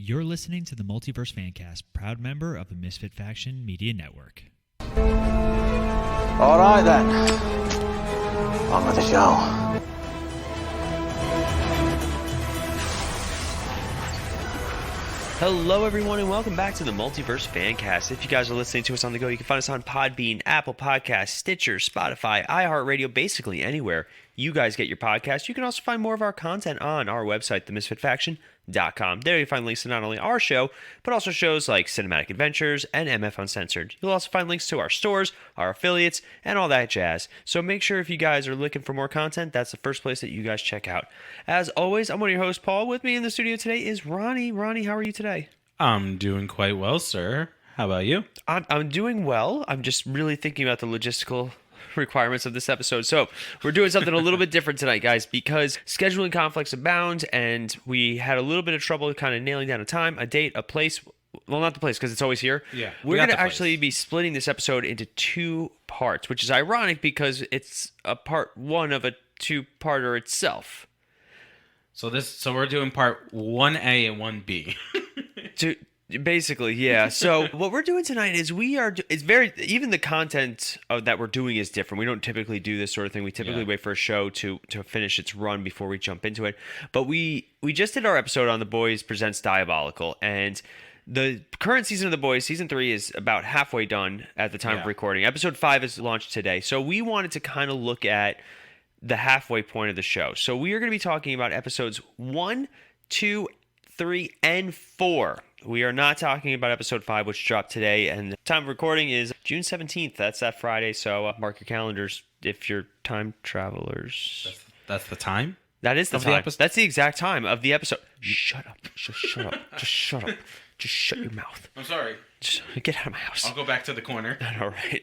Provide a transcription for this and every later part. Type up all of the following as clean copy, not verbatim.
You're listening to the Multiverse Fancast, proud member of the Misfit Faction Media Network. All right, then. On with the show. Hello, everyone, and welcome back to the Multiverse Fancast. If you guys are listening to us on the go, you can find us on Podbean, Apple Podcasts, Stitcher, Spotify, iHeartRadio, basically anywhere you guys get your podcast. You can also find more of our content on our website, themisfitfaction.com. There you find links to not only our show, but also shows like Cinematic Adventures and MF Uncensored. You'll also find links to our stores, our affiliates, and all that jazz. So make sure if you guys are looking for more content, that's the first place that you guys check out. As always, I'm one of your hosts, Paul. With me in the studio today is Ronnie. Ronnie, how are you today? I'm doing quite well, sir. How about you? I'm doing well. I'm just really thinking about the logistical requirements of this episode. So we're doing something a little bit different tonight, guys, because scheduling conflicts abound, and we had a little bit of trouble kind of nailing down a time, a date, a place. Well, not the place, because it's always here. Yeah. We're going to actually be splitting this episode into two parts, which is ironic because it's a part one of a two-parter itself. So we're doing part 1A and 1B. Basically, yeah. So what we're doing tonight is even the content that we're doing is different. We don't typically do this sort of thing. We typically wait for a show to finish its run before we jump into it. But we just did our episode on The Boys Presents Diabolical, and the current season of The Boys, season 3, is about halfway done at the time of recording. Episode 5 is launched today. So we wanted to kind of look at the halfway point of the show. So we are going to be talking about episodes 1, 2, 3, and 4. We are not talking about episode 5, which dropped today, and the time of recording is June 17th. That's that Friday, so mark your calendars if you're time travelers. That's the time? That is the time. That's the exact time of the episode. Shut up. Just shut up. Just shut up. Just shut your mouth. I'm sorry. Just get out of my house. I'll go back to the corner. All right.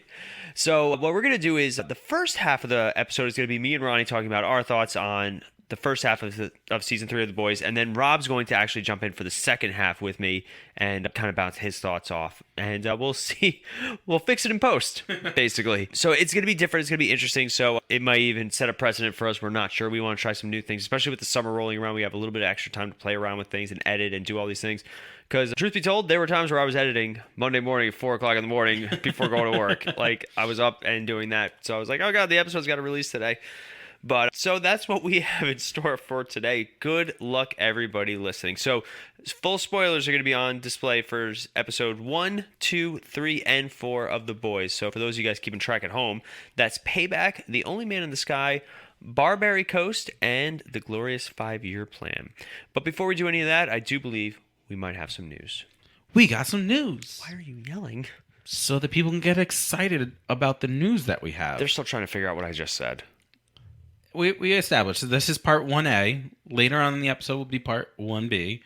So what we're going to do is the first half of the episode is going to be me and Ronnie talking about our thoughts on the first half of season 3 of The Boys, and then Rob's going to actually jump in for the second half with me and kind of bounce his thoughts off, and we'll see. We'll fix it in post, basically. So it's going to be different. It's going to be interesting. So it might even set a precedent for us. We're not sure. We want to try some new things, especially with the summer rolling around. We have a little bit of extra time to play around with things and edit and do all these things. Because truth be told, there were times where I was editing Monday morning at 4 o'clock in the morning before going to work. Like, I was up and doing that. So I was like, oh, God, the episode's got to release today. But so that's what we have in store for today. Good luck, everybody listening. So full spoilers are going to be on display for episode 1, 2, 3, and 4 of The Boys. So for those of you guys keeping track at home, that's Payback, The Only Man in the Sky, Barbary Coast, and The Glorious 5-Year Plan. But before we do any of that, I do believe we might have some news. We got some news. Why are you yelling? So that people can get excited about the news that we have. They're still trying to figure out what I just said. We established this is part 1A. Later on in the episode will be part 1B.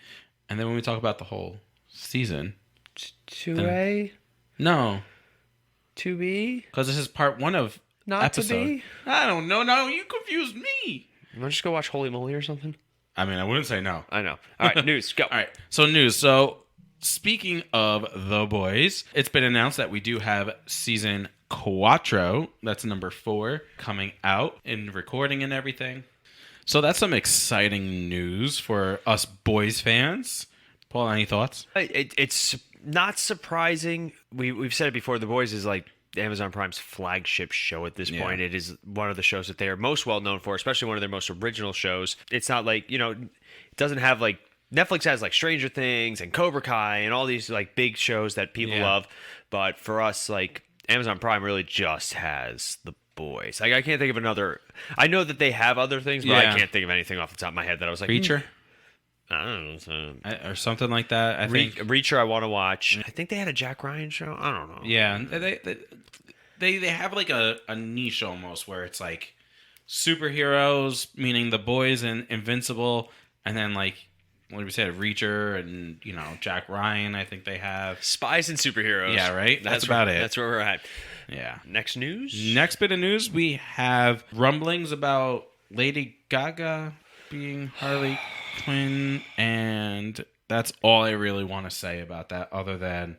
And then when we talk about the whole season. 2A? No. 2B? Because this is part 1 of Not episode. to be? I don't know. No, you confused me. You want to just go watch Holy Moly or something? I mean, I wouldn't say no. I know. All right, news, go. All right, so news. So speaking of The Boys, it's been announced that we do have season Quattro, that's number 4, coming out in recording and everything. So that's some exciting news for us Boys fans. Paul, any thoughts? It's not surprising. We've said it before. The Boys is like Amazon Prime's flagship show at this point. It is one of the shows that they are most well known for, especially one of their most original shows. It's not like, it doesn't have like, Netflix has like Stranger Things and Cobra Kai and all these like big shows that people love. But for us, like, Amazon Prime really just has The Boys. Like, I can't think of another. I know that they have other things, but I can't think of anything off the top of my head that I was like, Reacher? I don't know. Or something like that, I think. Reacher I want to watch. I think they had a Jack Ryan show. I don't know. Yeah, they have like a niche almost where it's like superheroes, meaning The Boys and Invincible, and then like, what did we say, Reacher and, Jack Ryan, I think they have. Spies and superheroes. Yeah, right? That's about it. That's where we're at. Yeah. Next news? Next bit of news, we have rumblings about Lady Gaga being Harley Quinn, and that's all I really want to say about that, other than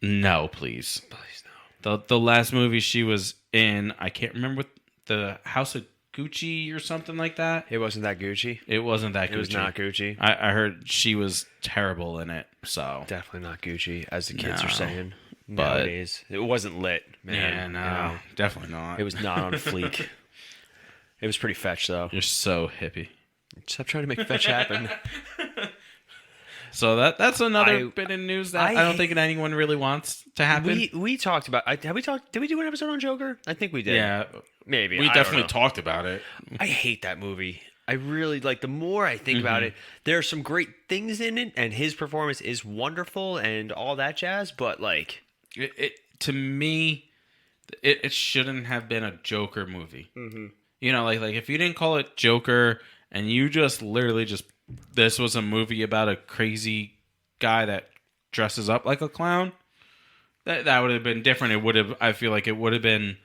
no, please. Please, no. The last movie she was in, I can't remember what, the House of Gucci or something like that. It wasn't that Gucci. It wasn't that Gucci. It was not Gucci. I heard she was terrible in it. So Definitely not Gucci, as the kids No, are saying but- nowadays. It wasn't lit, man. yeah, no, definitely not. It was not on fleek. It was pretty fetch, though. You're so hippie. Stop trying to make fetch happen. So that's another bit of news that I don't think anyone really wants to happen. We talked about. Have we talked? Did we do an episode on Joker? I think we did. Yeah, maybe. we I don't definitely know. talked about it. I hate that movie. I really like. The more I think about it, there are some great things in it, and his performance is wonderful and all that jazz. But like, It to me, it shouldn't have been a Joker movie. Mm-hmm. You know, like if you didn't call it Joker and you just literally just this was a movie about a crazy guy that dresses up like a clown, that would have been different. It would have. I feel like it would have been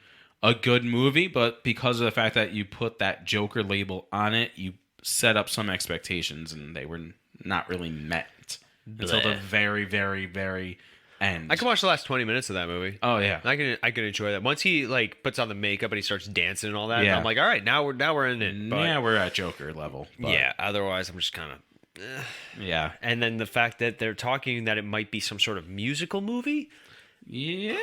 a good movie, but because of the fact that you put that Joker label on it, you set up some expectations, and they were not really met until the very, very, very end. I can watch the last 20 minutes of that movie. Oh yeah, I can enjoy that. Once he like puts on the makeup and he starts dancing and all that, Yeah. I'm like, all right, now we're in it. But, yeah, we're at Joker level. But, yeah. Otherwise, I'm just kind of. yeah, And then the fact that they're talking that it might be some sort of musical movie. yeah.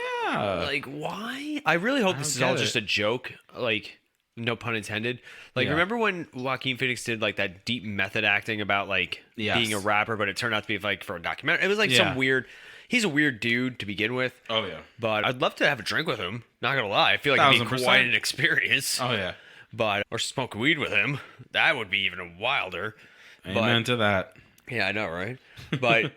Like, why? I really hope this is don't all get just a joke. Like, no pun intended. Like, Yeah. remember when Joaquin Phoenix did like that deep method acting about like Yes. being a rapper, but it turned out to be like for a documentary. It was like Yeah. some weird. He's a weird dude to begin with. Oh yeah. But I'd love to have a drink with him. Not gonna lie, I feel like it'd be 1000%. quite an experience. Oh yeah. But or smoke weed with him. That would be even wilder. Amen to that. Yeah, I know, right? But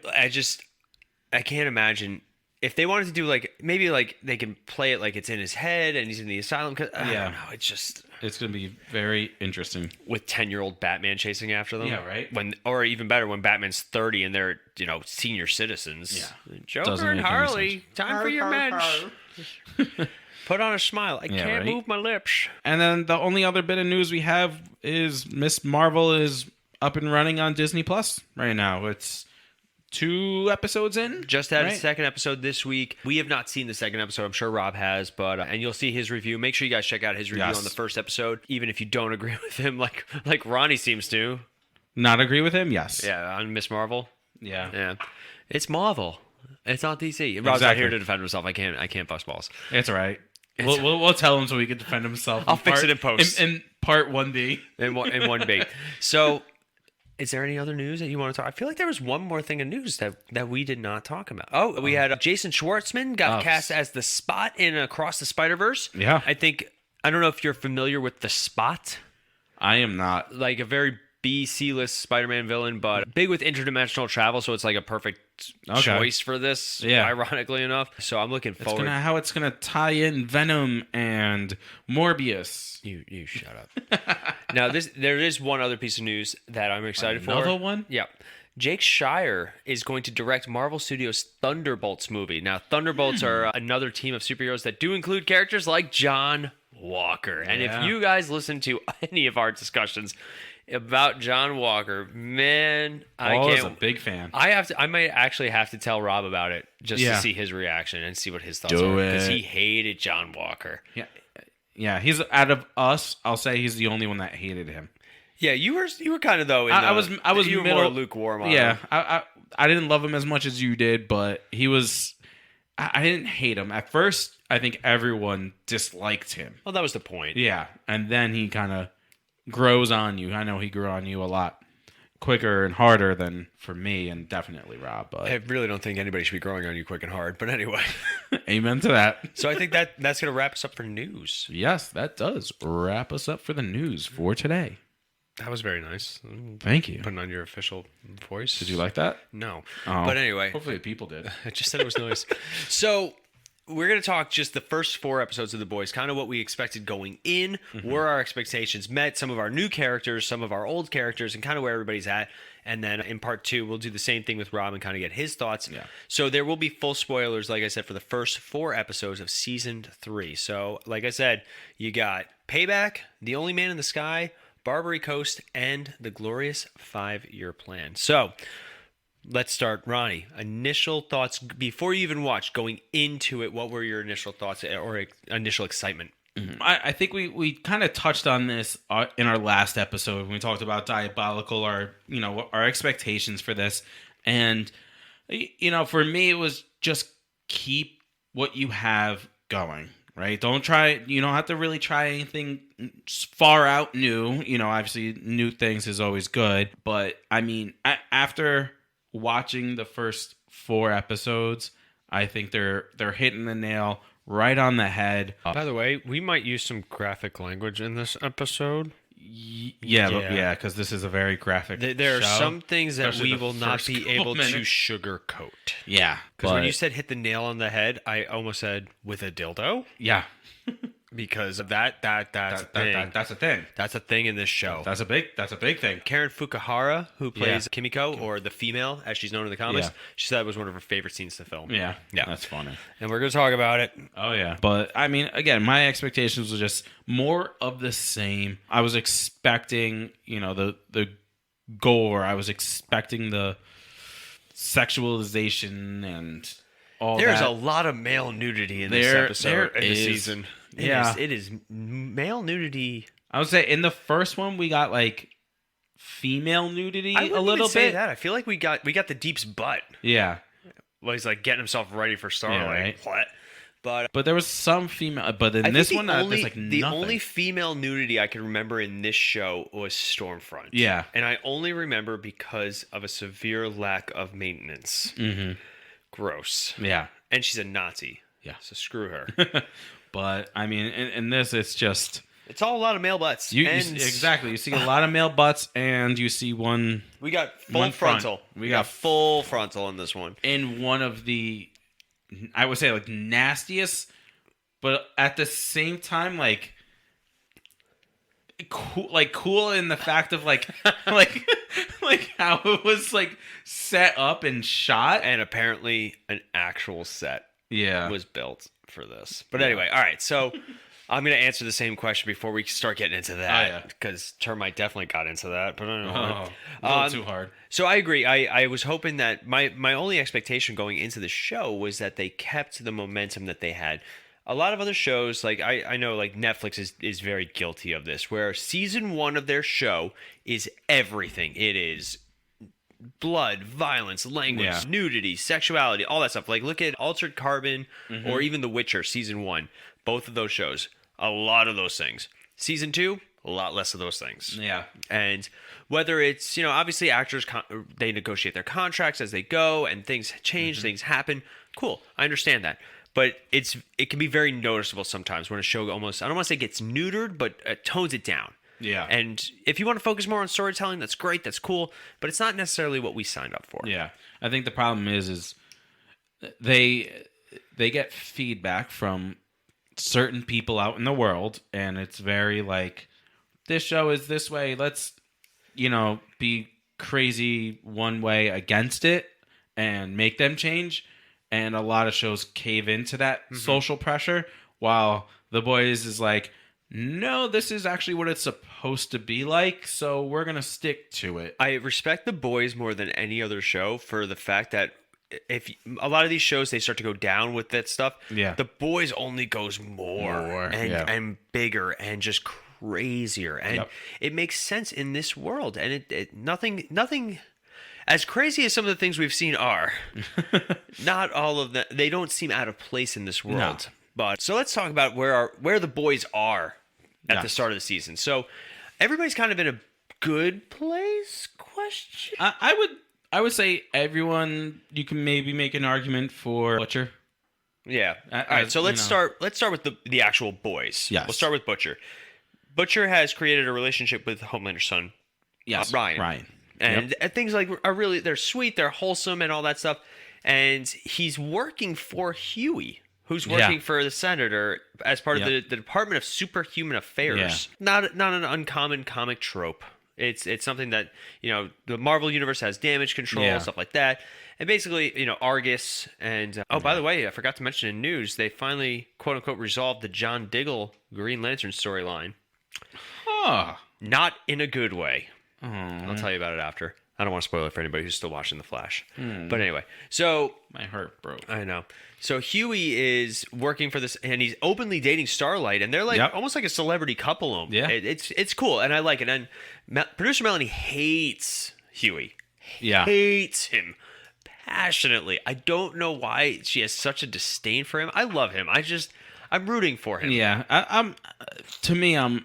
I can't imagine if they wanted to do like maybe like they can play it like it's in his head and he's in the asylum. Cause, I Yeah. don't know. It's just It's gonna be very interesting. with 10-year-old Batman chasing after them. Yeah, right. Or even better, when Batman's 30 and they're senior citizens. Yeah. Joker Doesn't and make any Harley, sense. time for your mensch. Put on a smile. I Yeah, can't right. move my lips. And then the only other bit of news we have is Miss Marvel is up and running on Disney Plus right now. It's 2 episodes in. Just had a right? second episode this week. We have not seen the second episode. I'm sure Rob has, but and you'll see his review. Make sure you guys check out his review Yes. on the first episode, even if you don't agree with him, like Ronnie seems to. Not agree with him? Yes. Yeah, on Miss Marvel. Yeah. Yeah, it's Marvel. It's not DC. Rob's not Exactly. here to defend himself. I can't bust balls. It's all right. We'll tell him so he can defend himself. I'll fix it in post. In part 1B. In one big. So, is there any other news that you want to talk? I feel like there was one more thing of news that we did not talk about. Oh, we had Jason Schwartzman got cast as the Spot in Across the Spider-Verse. Yeah. I don't know if you're familiar with the Spot, I am not. like a very C-list Spider-Man villain, but big with interdimensional travel, so it's like a perfect choice for this. Yeah. Ironically enough. So I'm looking forward. How it's gonna tie in Venom and Morbius. You shut up. Now there is one other piece of news that I'm excited for. Another one? Yeah. Jake Shire is going to direct Marvel Studios' Thunderbolts movie. Now, Thunderbolts are another team of superheroes that do include characters like John Walker. And if Yeah. you guys listen to any of our discussions about John Walker, man, I Paul is can't. a big fan. I might actually have to tell Rob about it just Yeah. to see his reaction and see what his thoughts Do are, because it. he hated John Walker. Yeah. He's out of us. I'll say he's the only one that hated him. Yeah, you were kind of though. I was you were middle, more lukewarm on Yeah, him. I didn't love him as much as you did, but he was. I didn't hate him at first. I think everyone disliked him. Well, that was the point. Yeah, and then he kind of grows on you. I know he grew on you a lot quicker and harder than for me, and definitely Rob. But I really don't think anybody should be growing on you quick and hard. But anyway, amen to that. so I think that's going to wrap us up for news. Yes, that does wrap us up for the news for today. That was very nice. Thank you. Putting on your official voice. Did you like that? No. Oh. But anyway, Hopefully people did. I just said it was nice. So we're going to talk just the first 4 episodes of The Boys, kind of what we expected going in. Were our expectations met? Some of our new characters, some of our old characters, and kind of where everybody's at. And then in part 2, we'll do the same thing with Rob and kind of get his thoughts. Yeah. So there will be full spoilers, like I said, for the first 4 episodes of season 3. So, like I said, you got Payback, The Only Man in the Sky, Barbary Coast, and The Glorious 5-Year Plan. So, let's start. Ronnie, initial thoughts before you even watched, going into it, what were your initial thoughts or initial excitement? I think we kind of touched on this in our last episode when we talked about Diabolical, our expectations for this. And, for me, it was just keep what you have going, right? You don't have to really try anything far out new. Obviously new things is always good. But, I mean, after watching the first 4 episodes, I think they're hitting the nail right on the head. By the way, we might use some graphic language in this episode. Yeah, because this is a very graphic There are show, some things that especially we will not be able to sugarcoat. Yeah. Because when you said hit the nail on the head, I almost said with a dildo. Yeah. Because of that's a thing. That's a thing. That's a thing in this show. That's a big thing. Karen Fukuhara, who plays Kimiko, or the female, as she's known in the comics, she said it was one of her favorite scenes in the film. Yeah. That's funny. And we're going to talk about it. Oh, yeah. But, I mean, again, my expectations were just more of the same. I was expecting, the gore. I was expecting the sexualization and all There's that. a lot of male nudity in this episode, in this season. It is male nudity. I would say in the first one we got like female nudity a little bit. That. I feel like we got the Deep's butt. Yeah. Well, he's like getting himself ready for Starlight. Yeah, right. What? But there was some female. But in this one, there's like nothing. The only female nudity I can remember in this show was Stormfront. Yeah. And I only remember because of a severe lack of maintenance. Mm-hmm. Gross. Yeah. And she's a Nazi. Yeah. So screw her. But, I mean, in this, it's just... It's all a lot of male butts. Exactly. You see a lot of male butts, and you see one... We got full frontal. We got full frontal in this one. In one of the, I would say, like, nastiest, but at the same time, like... Cool in the fact of like how it was like set up and shot, and apparently an actual set was built for this. But anyway, all right, so I'm going to answer the same question before we start getting into that, because Termite definitely got into that, but I don't know. A little too hard. So I agree. I was hoping that my only expectation going into the show was that they kept the momentum that they had. A lot of other shows, like I know like Netflix is very guilty of this, where season 1 of their show is everything. It is blood, violence, language, nudity, sexuality, all that stuff. Like look at Altered Carbon or even The Witcher season 1. Both of those shows, a lot of those things. Season 2, a lot less of those things. Yeah. And whether it's, obviously actors, they negotiate their contracts as they go and things change, things happen. Cool. I understand that. But it can be very noticeable sometimes when a show almost, I don't want to say gets neutered, but tones it down. Yeah. And if you want to focus more on storytelling, that's great, that's cool, but it's not necessarily what we signed up for. Yeah. I think the problem is they get feedback from certain people out in the world, and it's very like, this show is this way, let's, be crazy one way against it and make them change. And a lot of shows cave into that social pressure, while The Boys is like, no, this is actually what it's supposed to be like, so we're going to stick to it. I respect The Boys more than any other show for the fact that if a lot of these shows, they start to go down with that stuff. Yeah. The Boys only goes more and bigger and just crazier. And it makes sense in this world. And nothing... As crazy as some of the things we've seen are, not all of them, they don't seem out of place in this world. No. But so let's talk about where the boys are at the start of the season. So everybody's kind of in a good place? Question. I would say everyone. You can maybe make an argument for Butcher. Yeah. All right. So let's start. Let's start with the actual boys. Yes. We'll start with Butcher. Butcher has created a relationship with Homelander's son. Yes. Ryan. And things like are really, they're sweet, they're wholesome and all that stuff. And he's working for Huey, who's working for the senator as part of the Department of Superhuman Affairs. Yeah. Not an uncommon comic trope. It's something that, the Marvel Universe has damage control, stuff like that. And basically, Argus and... by the way, I forgot to mention in news, they finally, quote-unquote, resolved the John Diggle Green Lantern storyline. Huh. Not in a good way. I'll tell you about it after. I don't want to spoil it for anybody who's still watching The Flash. But anyway, so My heart broke. I know. So Huey is working for this, and he's openly dating Starlight, and they're like almost like a celebrity couple. Yeah. It's cool, and I like it. And producer Melanie hates Huey. Yeah. Hates him passionately. I don't know why she has such a disdain for him. I love him. I'm rooting for him. Yeah. I'm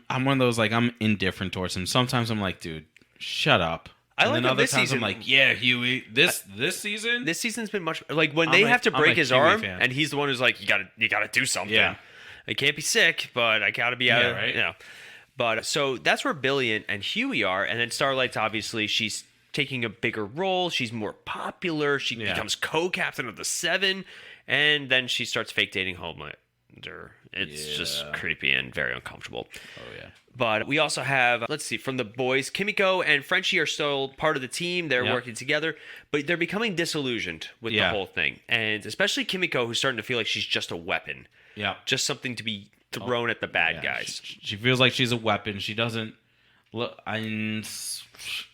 one of those, like, I'm indifferent towards him. Sometimes I'm like, dude, shut up. I like and then him other this times season. I'm like, yeah, Huey. This season. This season's been much like when I'm they a- have to I'm break a his Huey arm, fan. and he's the one who's like, you gotta do something. Yeah. I can't be sick, but I gotta be out. Yeah, right. You know. But so that's where Billy and Huey are, and then Starlight's obviously she's taking a bigger role. She's more popular. She becomes co-captain of the Seven, and then she starts fake dating Homelander. It's just creepy and very uncomfortable. Oh yeah. But we also have, let's see, from the boys, Kimiko and Frenchie are still part of the team. They're working together, but they're becoming disillusioned with the whole thing. And especially Kimiko, who's starting to feel like she's just a weapon. Yeah. Just something to be thrown at the bad guys. She feels like she's a weapon. She doesn't look. In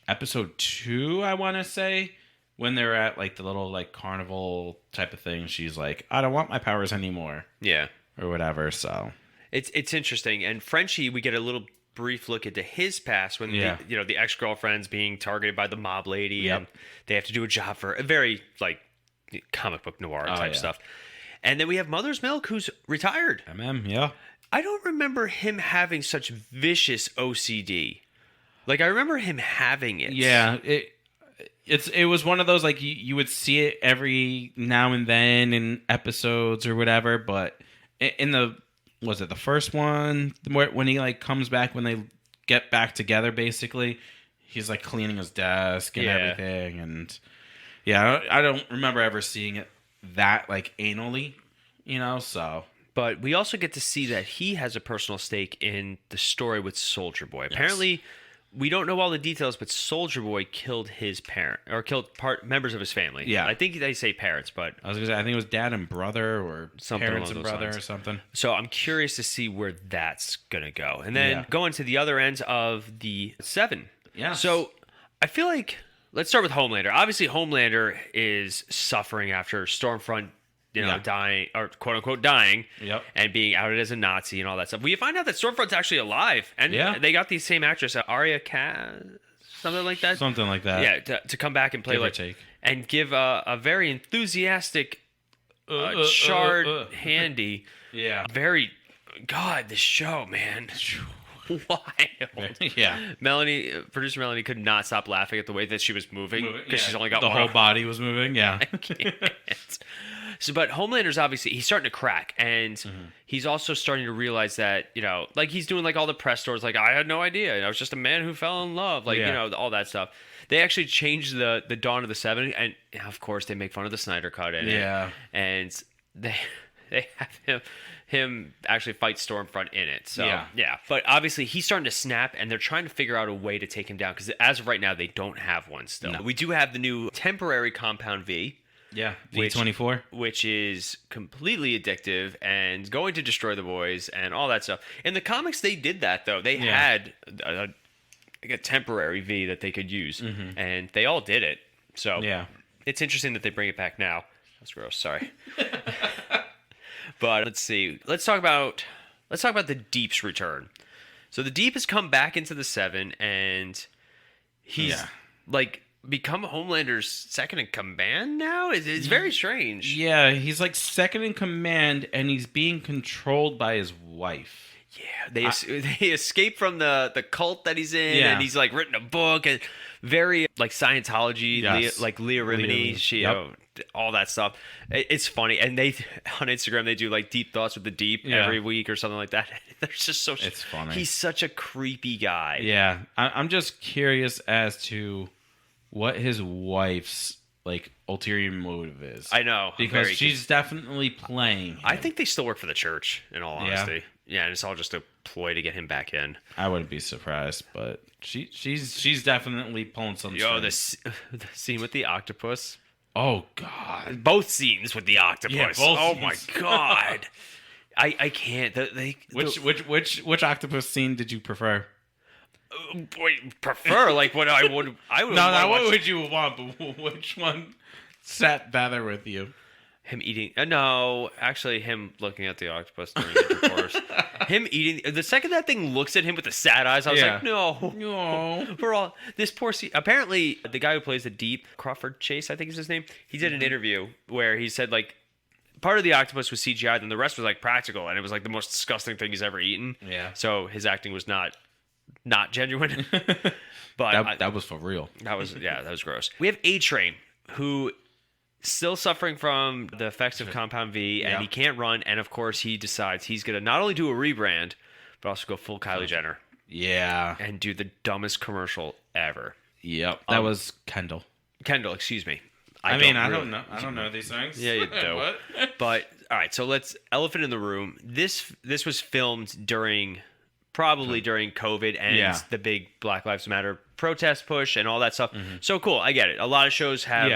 episode 2, I want to say, when they're at like the little like carnival type of thing, she's like, I don't want my powers anymore. Yeah. Or whatever. So It's interesting. And Frenchie, we get a little brief look into his past when the ex-girlfriend's being targeted by the mob lady and they have to do a job for a very like comic book noir type stuff. And then we have Mother's Milk, who's retired. yeah. I don't remember him having such vicious OCD. Like, I remember him having it. Yeah, it was one of those, like, you would see it every now and then in episodes or whatever, but in the first one, when he, like, comes back, when they get back together, basically, he's, like, cleaning his desk and everything, and, I don't remember ever seeing it that, like, anally, so... But we also get to see that he has a personal stake in the story with Soldier Boy. Apparently, we don't know all the details, but Soldier Boy killed his parent or killed members of his family. Yeah, I think they say parents, but I was gonna say I think it was dad and brother or something parents along and those brother lines. or something. So I'm curious to see where that's gonna go, and then going to the other ends of the Seven. Yeah. So I feel like let's start with Homelander. Obviously, Homelander is suffering after Stormfront. Dying, or quote unquote dying, and being outed as a Nazi and all that stuff. We find out that Stormfront's actually alive, and they got the same actress, Arya something like that. Something like that. Yeah, to come back and play and give a very enthusiastic charred handy. Yeah. Very, God, this show, man. Wild. Yeah. Producer Melanie could not stop laughing at the way that she was moving because she's only got the whole body was moving. Yeah. I can't. So, but Homelander's obviously, he's starting to crack, and he's also starting to realize that, like he's doing like all the press tours, like, I had no idea. I was just a man who fell in love, like, all that stuff. They actually changed the Dawn of the Seven, and of course they make fun of the Snyder Cut in it. And they have him actually fight Stormfront in it. So, yeah. But obviously he's starting to snap, and they're trying to figure out a way to take him down, because as of right now, they don't have one still. No. We do have the new temporary Compound V. Yeah, V24. Which is completely addictive and going to destroy the boys and all that stuff. In the comics, they did that, though. They had a temporary V that they could use, and they all did it. So it's interesting that they bring it back now. That's gross. Sorry. But let's see. Let's talk about the Deep's return. So the Deep has come back into the Seven, and he's become Homelander's second in command now? It's very strange. Yeah, he's like second in command, and he's being controlled by his wife. Yeah, they escape from the cult that he's in, and he's like written a book, and very like Scientology, like Leah Remini, all that stuff. It's funny, and they on Instagram they do like deep thoughts with the Deep every week or something like that. They're just so. It's funny. He's such a creepy guy. Yeah, I'm just curious as to what his wife's like ulterior motive is. I know, because she's definitely playing him. I think they still work for the church, in all honesty. Yeah, and it's all just a ploy to get him back in. I wouldn't be surprised, but she's definitely pulling some strings. The scene with the octopus. Oh God! Both scenes with the octopus. Yeah, oh my God! I can't. Which octopus scene did you prefer? prefer like what I would. No, what would you want? But which one sat better with you? Him eating? No, actually, him looking at the octopus during intercourse. Him eating. The second that thing looks at him with the sad eyes, I was like, no. For all this poor. Apparently, the guy who plays the Deep, Crawford Chase, I think is his name. He did an interview where he said like part of the octopus was CGI, and the rest was like practical, and it was like the most disgusting thing he's ever eaten. Yeah. So his acting was not genuine. But that was for real. That was gross. We have A-Train, who still suffering from the effects of Compound V, and he can't run. And of course, he decides he's gonna not only do a rebrand, but also go full Kylie Jenner. Yeah, and do the dumbest commercial ever. Yep, that was Kendall. Excuse me. I don't know. I don't know these things. Yeah, you do. What? But all right, so let's elephant in the room. This was filmed during COVID and the big Black Lives Matter protest push and all that stuff. Mm-hmm. So cool, I get it. A lot of shows have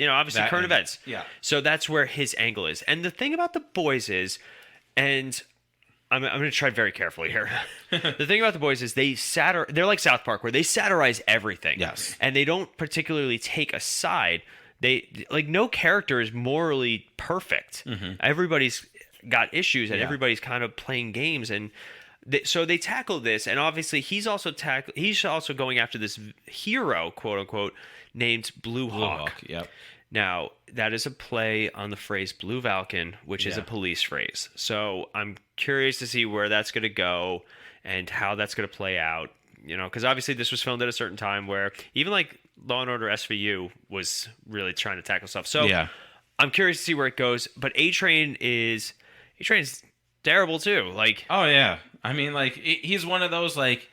obviously current events. Yeah. So that's where his angle is. And the thing about The Boys is, and I'm going to tread very carefully here. The thing about The Boys is they're like South Park, where they satirize everything. Yes. And they don't particularly take a side. They like no character is morally perfect. Mm-hmm. Everybody's got issues, and everybody's kind of playing games, and so they tackle this. And obviously, he's also going after this hero, quote unquote, named Blue Hawk. Yep. Now, that is a play on the phrase Blue Falcon, which is a police phrase. So I'm curious to see where that's going to go and how that's going to play out. Because obviously this was filmed at a certain time where even like Law & Order SVU was really trying to tackle stuff. So I'm curious to see where it goes. But A-Train's terrible too. Like, oh yeah. I mean, like, he's one of those, like,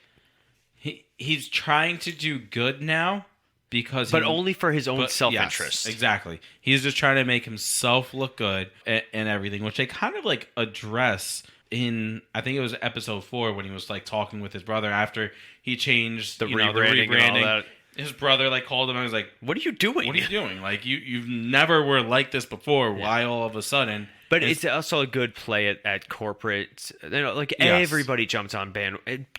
he's trying to do good now. But only for his own self-interest. Yes, exactly. He's just trying to make himself look good and everything, which they kind of like address in, I think it was episode 4 when he was like talking with his brother after he changed the rebranding. And all that. His brother like called him and was like, "What are you doing? What are you doing? Like you've never were like this before. Why all of a sudden?" But it's also a good play at corporate. Everybody jumps on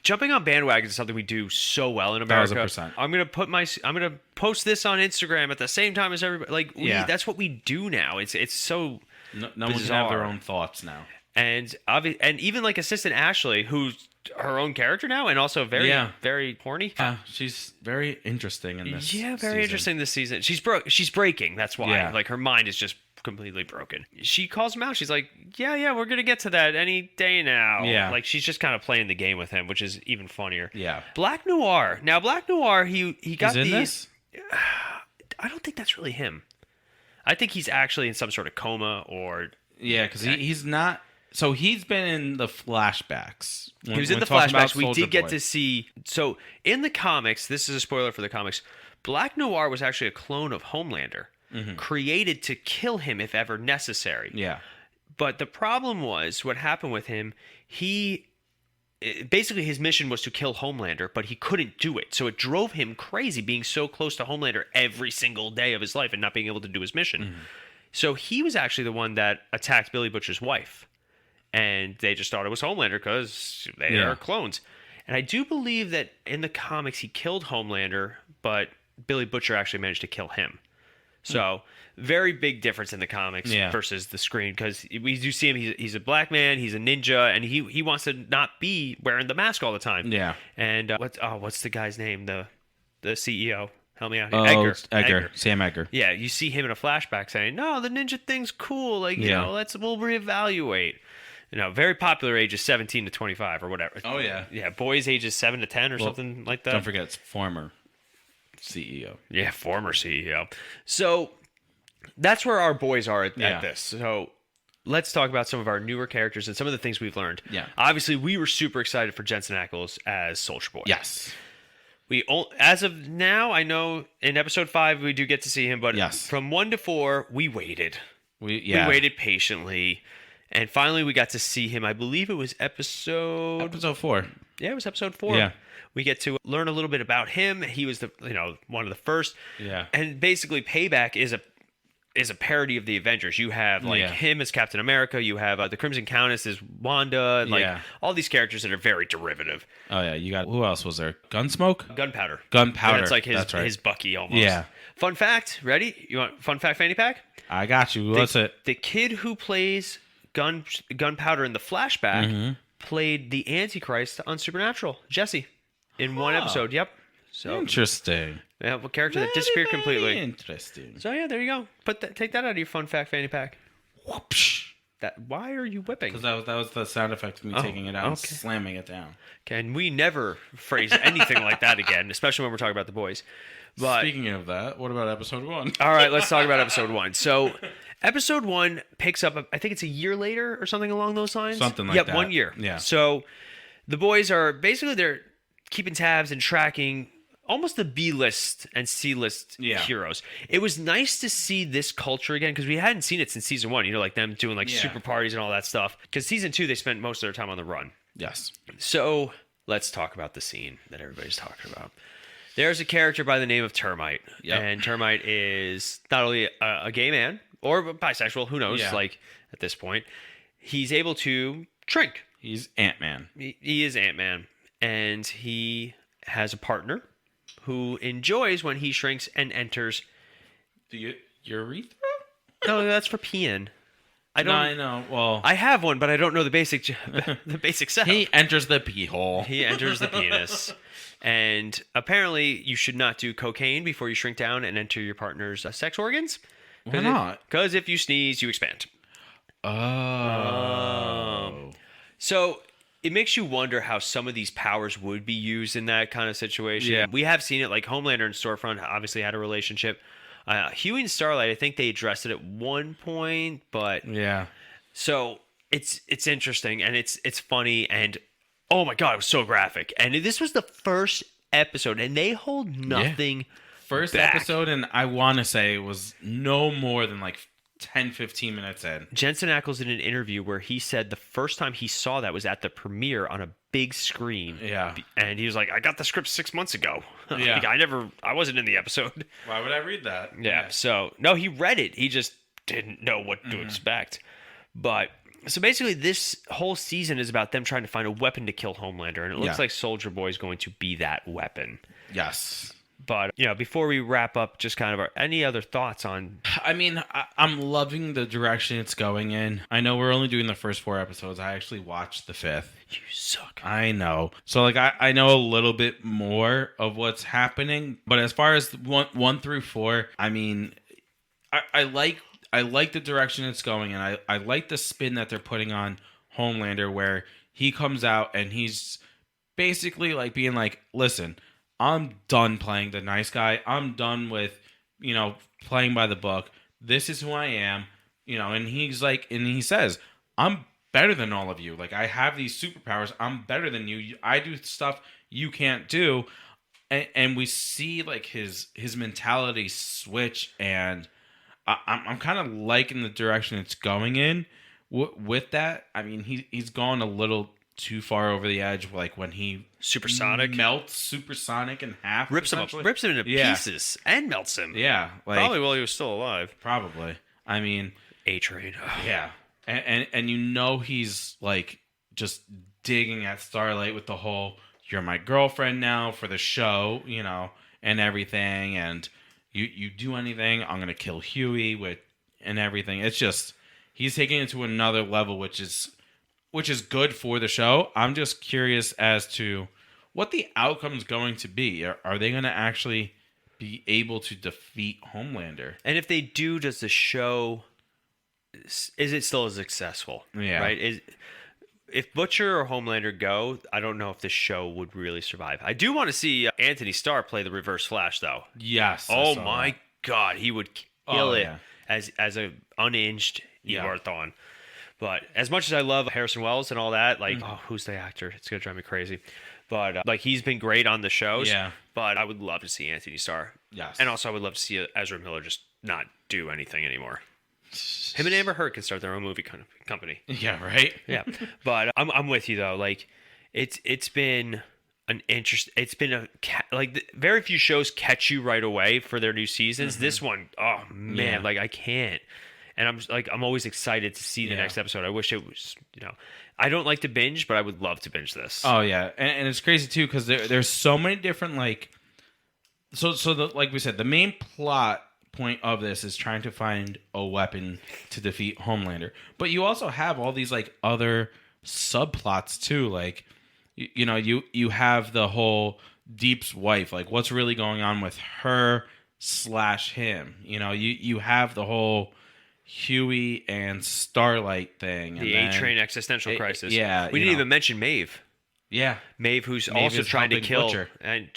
jumping on bandwagons is something we do so well in America. 1,000%. I'm gonna post this on Instagram at the same time as everybody. Like, that's what we do now. It's so no one can have their own thoughts now. And even like Assistant Ashley, who's her own character now, and also very horny. She's very interesting in this. Yeah, very interesting this season. She's breaking. That's why. Yeah. Like her mind is just completely broken. She calls him out. She's like, yeah, we're gonna get to that any day now. Yeah. Like she's just kind of playing the game with him, which is even funnier. Yeah. Black Noir. Now Black Noir, he got He's in this? I don't think that's really him. I think he's actually in some sort of coma or. Yeah, because he's not. So he's been in the flashbacks. He was in the flashbacks. We did get to see. So in the comics, this is a spoiler for the comics. Black Noir was actually a clone of Homelander, created to kill him if ever necessary. Yeah. But the problem was what happened with him. Basically his mission was to kill Homelander, but he couldn't do it. So it drove him crazy, being so close to Homelander every single day of his life and not being able to do his mission. Mm-hmm. So he was actually the one that attacked Billy Butcher's wife. And they just thought it was Homelander because they are clones. And I do believe that in the comics he killed Homelander, but Billy Butcher actually managed to kill him. So very big difference in the comics versus the screen, because we do see him. He's a black man. He's a ninja, and he wants to not be wearing the mask all the time. Yeah. And what's the guy's name? The CEO. Help me out here. Oh, Edgar. Sam Edgar. Yeah, you see him in a flashback saying, "No, the ninja thing's cool. Like we'll reevaluate." Very popular ages 17 to 25 or whatever. Oh, yeah. Yeah, boys ages 7 to 10 or something like that. Don't forget, it's former CEO. Yeah, former CEO. So that's where our boys are at this. So let's talk about some of our newer characters and some of the things we've learned. Yeah. Obviously, we were super excited for Jensen Ackles as Soulja Boy. Yes. As of now, I know in episode 5 we do get to see him, but from 1 to 4, we waited. We waited patiently. And finally, we got to see him. I believe it was episode 4. Yeah, it was episode 4. Yeah, we get to learn a little bit about him. He was one of the first. Yeah, and basically, Payback is is a parody of the Avengers. You have like him as Captain America. You have the Crimson Countess as Wanda. And, like all these characters that are very derivative. Oh yeah, you got who else was there? Gunsmoke, Gunpowder. Gunpowder. It's like his Bucky almost. Yeah. Fun fact. Ready? You want fun fact fanny pack? I got you. What's it? The kid who plays Gunpowder in the flashback played the Antichrist on Supernatural. Jesse, in one episode. Yep. So interesting. Yeah, a character that disappeared completely. Interesting. So yeah, there you go. Take that out of your fun fact fanny pack. Whoopsh. Why are you whipping? Because that was the sound effect of me taking it out and slamming it down. Can we never phrase anything like that again, especially when we're talking about the boys? But speaking of that, what about episode 1? All right, let's talk about episode 1. So episode 1 picks up, I think it's a year later or something along those lines. Something like that. Yep, 1 year. Yeah. So the boys are basically, they're keeping tabs and tracking almost the B-list and C-list heroes. It was nice to see this culture again because we hadn't seen it since season 1. You know, like them doing like super parties and all that stuff. Because season 2, they spent most of their time on the run. Yes. So let's talk about the scene that everybody's talking about. There's a character by the name of Termite. Yep. And Termite is not only a gay man or bisexual, who knows, like at this point. He's able to shrink. He's Ant-Man. He is Ant-Man. And he has a partner who enjoys when he shrinks and enters the urethra? No, that's for peeing. I know. Well, I have one, but I don't know the basic setup. He enters the pee hole. He enters the penis. And apparently, you should not do cocaine before you shrink down and enter your partner's sex organs. Why not? Because if you sneeze, you expand. Oh. So it makes you wonder how some of these powers would be used in that kind of situation. Yeah. We have seen it, like Homelander and Storefront obviously had a relationship. Huey and Starlight, I think they addressed it at one point, but yeah. So it's interesting and it's funny and oh my god, it was so graphic. And this was the first episode, and they hold nothing. First back. episode, and I want to say it was no more than like 10, 15 minutes in. Jensen Ackles did an interview where he said the first time he saw that was at the premiere on a big screen. Yeah. And he was like, I got the script 6 months ago. Yeah. Like, I wasn't in the episode. Why would I read that? Yeah. So, no, he read it. He just didn't know what to expect. But, so basically this whole season is about them trying to find a weapon to kill Homelander. And it looks like Soldier Boy is going to be that weapon. Yes. But, before we wrap up, just kind of any other thoughts on... I mean, I'm loving the direction it's going in. I know we're only doing the first 4 episodes. I actually watched the 5th. You suck. I know. So, like, I know a little bit more of what's happening. But as far as 1 through 4, I mean, I like the direction it's going in. I like the spin that they're putting on Homelander, where he comes out and he's basically, like, being like, listen... I'm done playing the nice guy. I'm done with, playing by the book. This is who I am, and he's like, and he says, I'm better than all of you. Like, I have these superpowers. I'm better than you. I do stuff you can't do. And we see like his mentality switch, and I'm kind of liking the direction it's going in with that. I mean, he's gone a little too far over the edge, like when he melts Supersonic in half, rips him into pieces and melts him. Yeah, like, probably while he was still alive. Probably. I mean, A-Train. Yeah, and he's like just digging at Starlight with the whole "you're my girlfriend now" for the show, and everything, and you do anything, I'm gonna kill Huey and everything. It's just he's taking it to another level, which is good for the show. I'm just curious as to what the outcome is going to be. Are they going to actually be able to defeat Homelander? And if they do, does the show... Is it still as successful? Yeah. Right? If Butcher or Homelander go, I don't know if the show would really survive. I do want to see Anthony Starr play the Reverse Flash, though. Yes. Oh, my God. He would kill it as a unhinged Eeyore Thawne. But as much as I love Harrison Wells and all that, like, who's the actor? It's going to drive me crazy. But, like, he's been great on the shows. Yeah. But I would love to see Anthony Starr. Yes. And also I would love to see Ezra Miller just not do anything anymore. Him and Amber Heard can start their own movie company. Yeah, right? Yeah. But I'm with you, though. Like, it's been It's been very few shows catch you right away for their new seasons. This one, oh man, like I can't. And I'm always excited to see the next episode. I wish it was, I don't like to binge, but I would love to binge this. Oh yeah, and it's crazy too because there's so many different like, like we said, the main plot point of this is trying to find a weapon to defeat Homelander, but you also have all these like other subplots too, like you have the whole Deep's wife, like what's really going on with her / him. You have the whole Huey and Starlight thing. The A-Train existential crisis. Yeah. We didn't even mention Maeve. Yeah. Maeve, who's also trying to kill Butcher. him.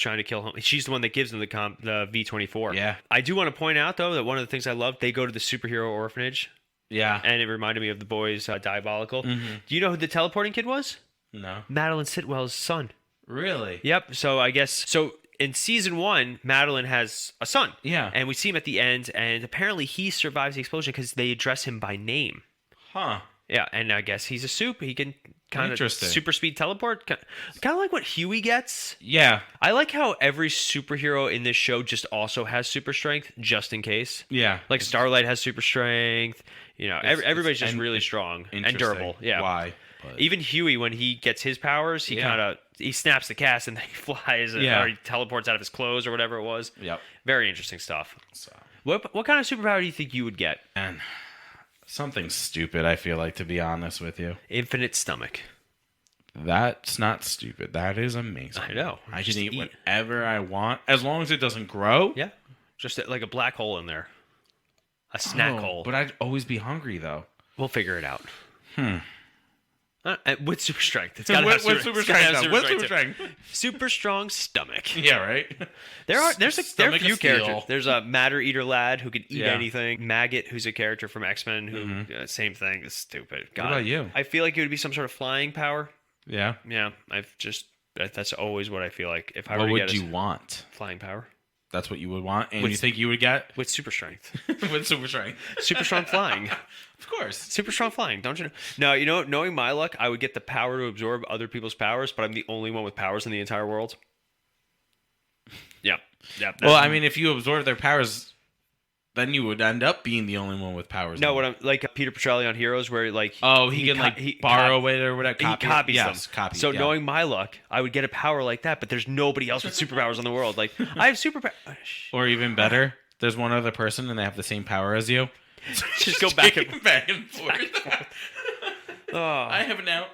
She's the one that gives him the V-24. Yeah. I do want to point out, though, that one of the things I love, they go to the superhero orphanage. Yeah. And it reminded me of The Boys, Diabolical. Mm-hmm. Do you know who the teleporting kid was? No. Madeline Sitwell's son. Really? Yep. So I guess... in season 1, Madeline has a son. Yeah. And we see him at the end, and apparently he survives the explosion because they address him by name. Huh. Yeah, and I guess he's a soup. He can kind of super speed teleport. Kind of like what Huey gets. Yeah. I like how every superhero in this show just also has super strength, just in case. Yeah. Like Starlight has super strength. Everybody's just really strong and durable. Yeah. Why? But even Huey, when he gets his powers, he snaps the cast and then he flies or he teleports out of his clothes or whatever it was. Yep. Very interesting stuff. So. What kind of superpower do you think you would get? And something stupid, I feel like, to be honest with you. Infinite stomach. That's not stupid. That is amazing. I know. I can eat whatever I want as long as it doesn't grow. Yeah. Just like a black hole in there. A snack hole. But I'd always be hungry, though. We'll figure it out. With super strength. It's got to have with super strength. With super strength. Super strong stomach. Yeah, right? There are a few characters. There's a Matter Eater lad who can eat anything. Maggot, who's a character from X-Men, who same thing. It's stupid. God. What about you? I feel like it would be some sort of flying power. Yeah. Yeah. That's always what I feel like. If I what were to would get you want? Flying power. That's what you would want, and you think you would get with super strength. With super strength, super strong flying. Of course, super strong flying. Don't you know? No, knowing my luck, I would get the power to absorb other people's powers, but I'm the only one with powers in the entire world. Yeah. Well, I mean, if you absorb their powers, then you would end up being the only one with powers. No, what I'm like Peter Petrelli on Heroes, where like he can borrow it or whatever. He copies them. Copy. So knowing my luck, I would get a power like that, but there's nobody else with superpowers in the world. Like I have superpowers. Or even better, there's one other person and they have the same power as you. Just go back and forth. Oh. I have an out.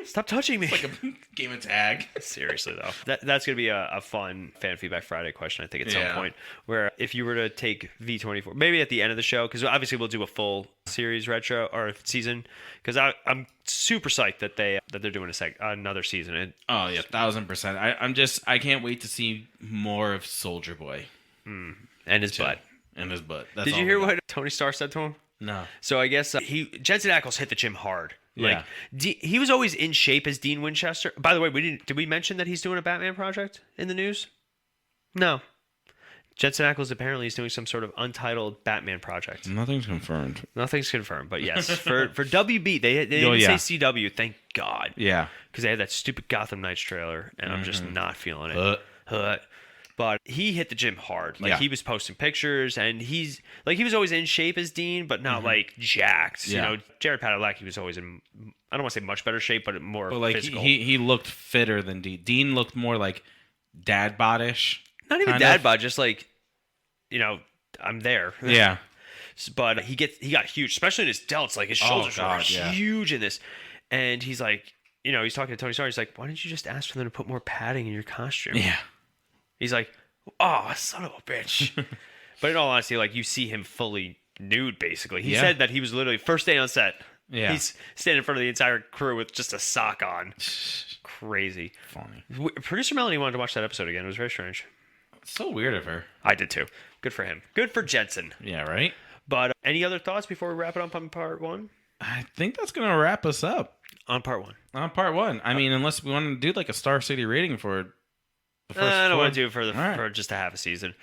Stop touching me. It's like a game of tag. Seriously, though. That's going to be a fun Fan Feedback Friday question, I think, at some point. Where if you were to take V24, maybe at the end of the show, because obviously we'll do a full series retro or season, because I'm super psyched that they're doing another season. Oh, yeah, 1,000%. I can't wait to see more of Soldier Boy. And his butt. And his butt. Did you hear what Tony Starr said to him? No. So I guess Jensen Ackles hit the gym hard. Like he was always in shape as Dean Winchester. By the way, did we mention that he's doing a Batman project in the news? No. Jensen Ackles apparently is doing some sort of untitled Batman project. Nothing's confirmed. But yes, for WB, they didn't say CW. Thank God. Yeah. Because they had that stupid Gotham Knights trailer, and I'm just not feeling it. But he hit the gym hard. Like he was posting pictures, and he was always in shape as Dean, but not like jacked. Yeah. Jared Padalecki was always in, I don't want to say much better shape, but more physical. He looked fitter than Dean. Dean looked more like dad bod-ish. Not even dad bod, just like, I'm there. Yeah. But he got huge, especially in his delts. Like his shoulders were huge in this, and he's like, he's talking to Tony Starr. He's like, why didn't you just ask for them to put more padding in your costume? Yeah. He's like, oh, son of a bitch. But in all honesty, like, you see him fully nude, basically. He said that he was literally, first day on set, he's standing in front of the entire crew with just a sock on. Crazy. Funny. Producer Melanie wanted to watch that episode again. It was very strange. So weird of her. I did too. Good for him. Good for Jensen. Yeah, right? But any other thoughts before we wrap it up on part one? I think that's going to wrap us up. On part one. I mean, unless we want to do like a Star City rating for I don't want to do it for just a half a season.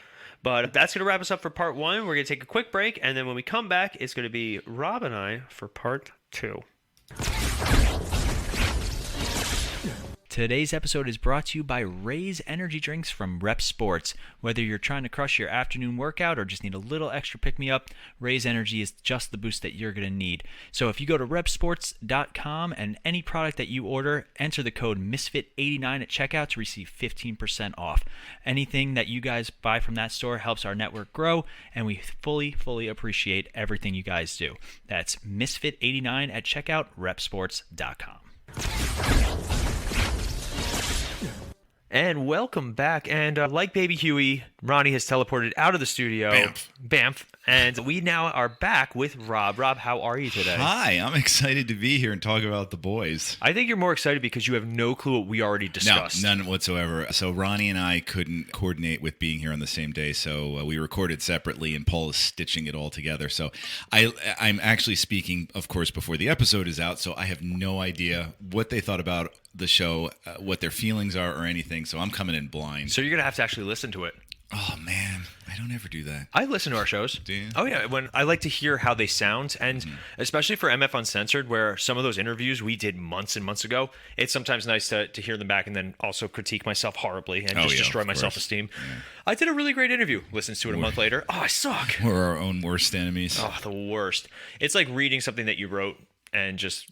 But that's going to wrap us up for part one. We're going to take a quick break, and then when we come back, it's going to be Rob and I for part two. Today's episode is brought to you by Raise Energy Drinks from Rep Sports. Whether you're trying to crush your afternoon workout or just need a little extra pick-me-up, Raise Energy is just the boost that you're going to need. So if you go to repsports.com and any product that you order, enter the code MISFIT89 at checkout to receive 15% off. Anything that you guys buy from that store helps our network grow, and we fully appreciate everything you guys do. That's MISFIT89 at checkout, repsports.com. And welcome back. And like Baby Huey, Ronnie has teleported out of the studio. Bamf. And we now are back with Rob. Rob, how are you today? Hi, I'm excited to be here and talk about the boys. I think you're more excited because you have no clue what we already discussed. No, none whatsoever. So Ronnie and I couldn't coordinate with being here on the same day, so we recorded separately, and Paul is stitching it all together. So I'm actually speaking, of course, before the episode is out, so I have no idea what they thought about the show, what their feelings are, or anything. So I'm coming in blind. So you're going to have to actually listen to it. Oh, man. I don't ever do that. I listen to our shows. Do you? Oh, yeah. When I like to hear how they sound, and especially for MF Uncensored, where some of those interviews we did months and months ago, it's sometimes nice to hear them back and then also critique myself horribly and just destroy my self-esteem. Yeah. I did a really great interview. Listens to it a month later. Oh, I suck. We're our own worst enemies. Oh, the worst. It's like reading something that you wrote and just...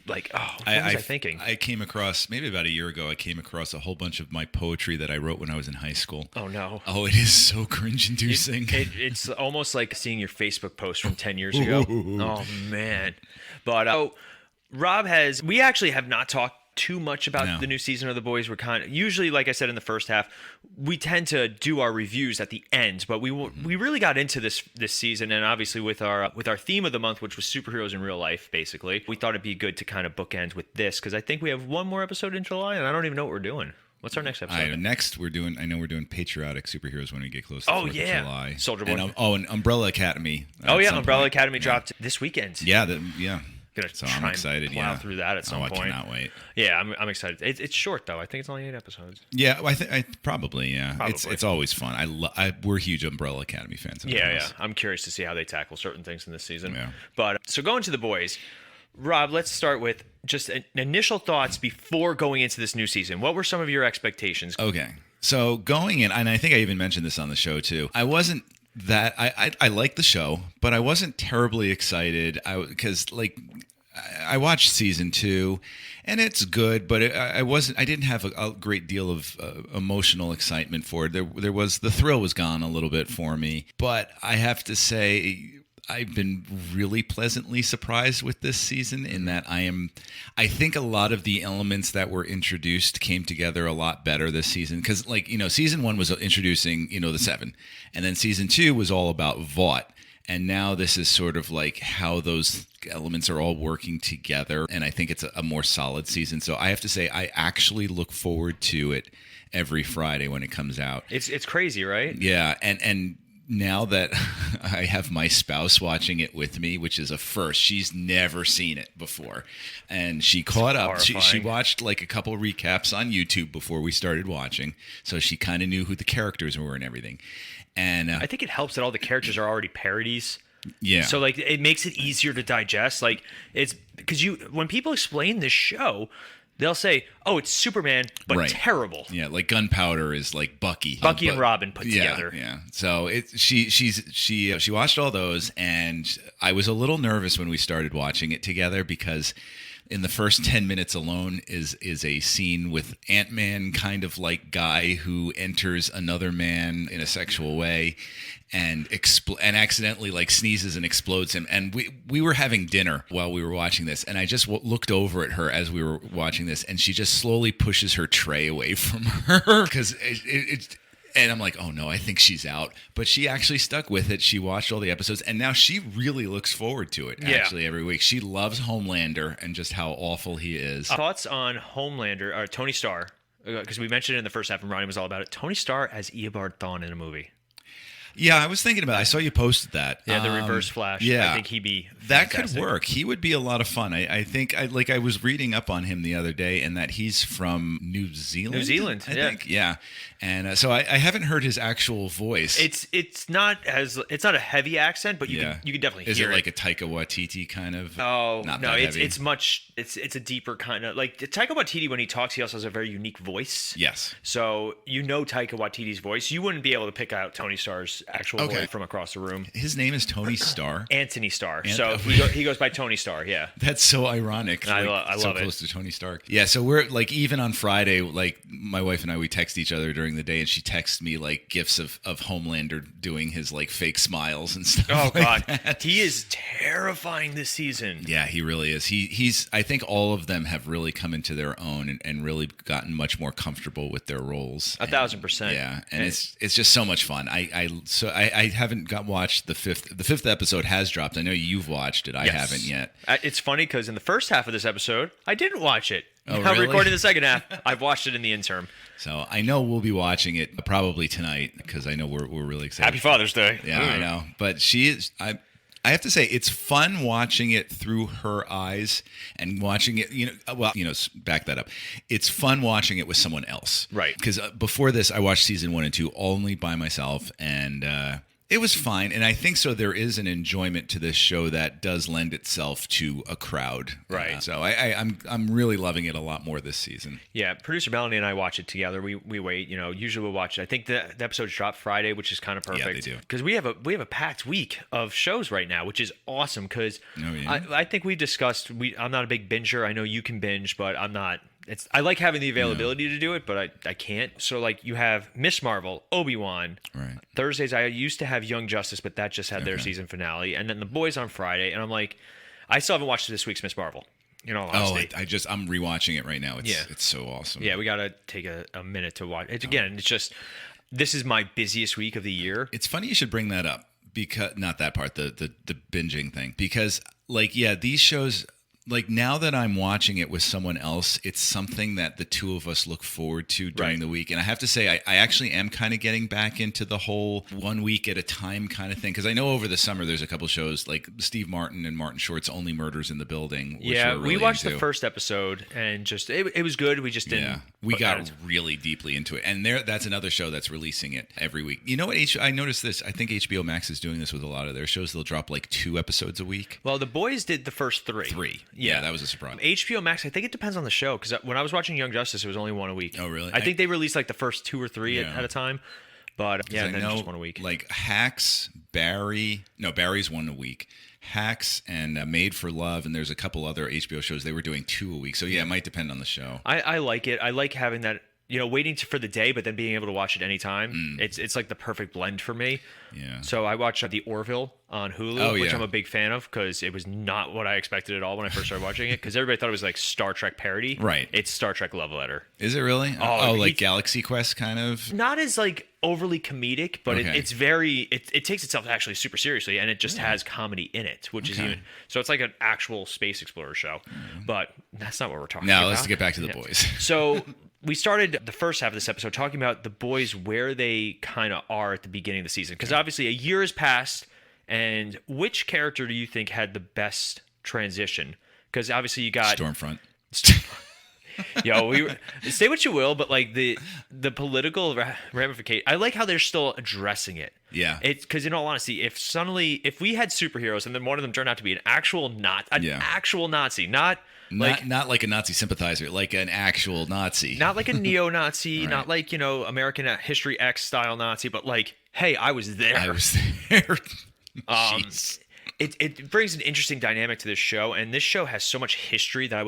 like, what was I thinking? I came across, maybe about a year ago, a whole bunch of my poetry that I wrote when I was in high school. Oh, no. Oh, it is so cringe-inducing. It's almost like seeing your Facebook post from 10 years ago. Oh, man. But Rob we actually have not talked too much about the new season of The Boys. We're usually, like I said in the first half, we tend to do our reviews at the end, but we really got into this season, and obviously with our theme of the month, which was superheroes in real life, basically, we thought it'd be good to kind of bookend with this, because I think we have one more episode in July, and I don't even know what we're doing. What's our next episode? Next, we're doing patriotic superheroes when we get close to 4th of July. Soldier Boy. And Umbrella Academy. Umbrella Academy dropped this weekend. Yeah. So I'm excited. Plow through that at some point. I cannot wait. Yeah, I'm excited. It's short though. I think it's only 8 episodes. Yeah, I probably. It's always fun. We're huge Umbrella Academy fans. Yeah. I'm curious to see how they tackle certain things in this season. Yeah. But so going to the boys, Rob, let's start with just initial thoughts before going into this new season. What were some of your expectations? Okay, so going in, and I think I even mentioned this on the show too. I wasn't. I like the show, but I wasn't terribly excited. Because I watched season 2, and it's good, but I didn't have a great deal of emotional excitement for it. The thrill was gone a little bit for me, but I have to say, I've been really pleasantly surprised with this season in that I think a lot of the elements that were introduced came together a lot better this season. Because, season 1 was introducing, the 7. And then season 2 was all about Vought. And now this is sort of like how those elements are all working together. And I think it's a more solid season. So I have to say, I actually look forward to it every Friday when it comes out. It's crazy, right? Yeah. And now that I have my spouse watching it with me, which is a first, she's never seen it before. And she caught up. She watched a couple recaps on YouTube before we started watching. So she kind of knew who the characters were and everything. And I think it helps that all the characters are already parodies. Yeah. So it makes it easier to digest. It's because when people explain this show, they'll say, "Oh, it's Superman, but terrible." Yeah, like Gunpowder is like Bucky and Robin put together. Yeah. So she watched all those, and I was a little nervous when we started watching it together because in the first 10 minutes alone is a scene with Ant-Man kind of like guy who enters another man in a sexual way and accidentally sneezes and explodes him. And we were having dinner while we were watching this, and I just looked over at her as we were watching this, and she just slowly pushes her tray away from her because it's. And I'm like, oh no, I think she's out. But she actually stuck with it. She watched all the episodes, and now she really looks forward to it, actually, every week. She loves Homelander and just how awful he is. Thoughts on Homelander, or Tony Starr? Because we mentioned it in the first half, and Ronnie was all about it. Tony Starr as Eobard Thawne in a movie. Yeah, I was thinking about it. I saw you posted that. Yeah, the Reverse Flash. Yeah. I think he'd be That fantastic. could work. He would be a lot of fun. I think I was reading up on him the other day, and that he's from New Zealand. New Zealand, I yeah. think. Yeah, and so I haven't heard his actual voice. It's not a heavy accent, but you can definitely Is hear it like a Taika Waititi kind of? Oh not no, that it's heavy? it's a deeper kind of like Taika Waititi. When he talks, he also has a very unique voice. Yes. So Taika Waititi's voice. You wouldn't be able to pick out Tony Starr's actual Okay. voice from across the room. His name is Tony Starr. Anthony Starr. Ant- So he goes by Tony Starr. Yeah. That's so ironic. I so love it. close to Tony Stark. Yeah, so we're like, even on Friday, like my wife and I, we text each other during the day, and she texts me like gifs of Homelander doing his like fake smiles and stuff. Oh like God, that. he is terrifying this season. Yeah, he really is. He's. I think all of them have really come into their own and really gotten much more comfortable with their roles. 1,000%. Yeah, and it's just so much fun. I haven't watched the fifth episode has dropped. I know you've watched it. I Yes. haven't yet. It's funny because in the first half of this episode, I didn't watch it. Oh, Now really? recording the second half, I've watched it in the interim. So I know we'll be watching it probably tonight because I know we're really excited. Happy Father's Day. Yeah, I know. But she is. I have to say, it's fun watching it through her eyes and watching it. Back that up. It's fun watching it with someone else, Right. Because before this, I watched season 1 and 2 only by myself, and it was fine. And I think so. There is an enjoyment to this show that does lend itself to a crowd, Right. So I'm really loving it a lot more this season. Yeah, producer Melanie and I watch it together. We wait. Usually we'll watch it. I think the episodes drop Friday, which is kind of perfect. Yeah, they do. Because we have a packed week of shows right now, which is awesome. Because Oh, yeah? I think we discussed. I'm not a big binger. I know you can binge, but I'm not. I like having the availability to do it, but I can't. So like you have Miss Marvel, Obi-Wan. Right. Thursdays I used to have Young Justice, but that just had their season finale, and then The Boys on Friday. And I'm like, I still haven't watched this week's Miss Marvel. In all honesty. I'm rewatching it right now. Yeah. It's so awesome. Yeah, we gotta take a minute to watch it. Again, it's just this is my busiest week of the year. It's funny you should bring that up, because not that part, the binging thing, because like, yeah, these shows, like now that I'm watching it with someone else, it's something that the two of us look forward to during Right. the week. And I have to say, I actually am kind of getting back into the whole 1 week at a time kind of thing. Because I know over the summer there's a couple shows like Steve Martin and Martin Short's Only Murders in the Building. Which Yeah, we're we really watched into. the first episode and just it was good. We just didn't. Yeah, we put got that- really deeply into it, and that's another show that's releasing it every week. You know what? I noticed this. I think HBO Max is doing this with a lot of their shows. They'll drop like 2 episodes a week. Well, The Boys did the first 3. 3. Yeah, that was a surprise. HBO Max, I think it depends on the show because when I was watching Young Justice, it was only 1 a week. Oh, really? I think they released like the first 2 or 3 Yeah. at a time, but yeah, I then know, just 1 a week. like Hacks, Barry's 1 a week. Hacks and Made for Love, and there's a couple other HBO shows. They were doing 2 a week. So yeah, it might depend on the show. I like it. I like having that. Waiting for the day, but then being able to watch it anytime. It's like the perfect blend for me. Yeah. So I watched The Orville on Hulu, Oh, which yeah. I'm a big fan of because it was not what I expected at all when I first started watching it. Because everybody thought it was like Star Trek parody. Right. It's Star Trek Love Letter. Is it really? Oh, like he- Galaxy Quest kind of. Not as like overly comedic, but Okay. it's very. It takes itself actually super seriously, and it just has comedy in it, which is Okay. even. So it's like an actual space explorer show, but that's not what we're talking Now about. let's get back to the Yeah. boys. So we started the first half of this episode talking about the boys where they kind of are at the beginning of the season because obviously a year has passed, and which character do you think had the best transition? Because obviously you got Stormfront. say what you will, but like the political ramification. I like how they're still addressing it. Yeah. It's because in all honesty, if we had superheroes and then one of them turned out to be an actual actual Nazi, not like a Nazi sympathizer, like an actual Nazi. not like a neo-Nazi, Right. not like American History X style Nazi, but like, hey, I was there. I was there. Jeez. It brings an interesting dynamic to this show, and this show has so much history that I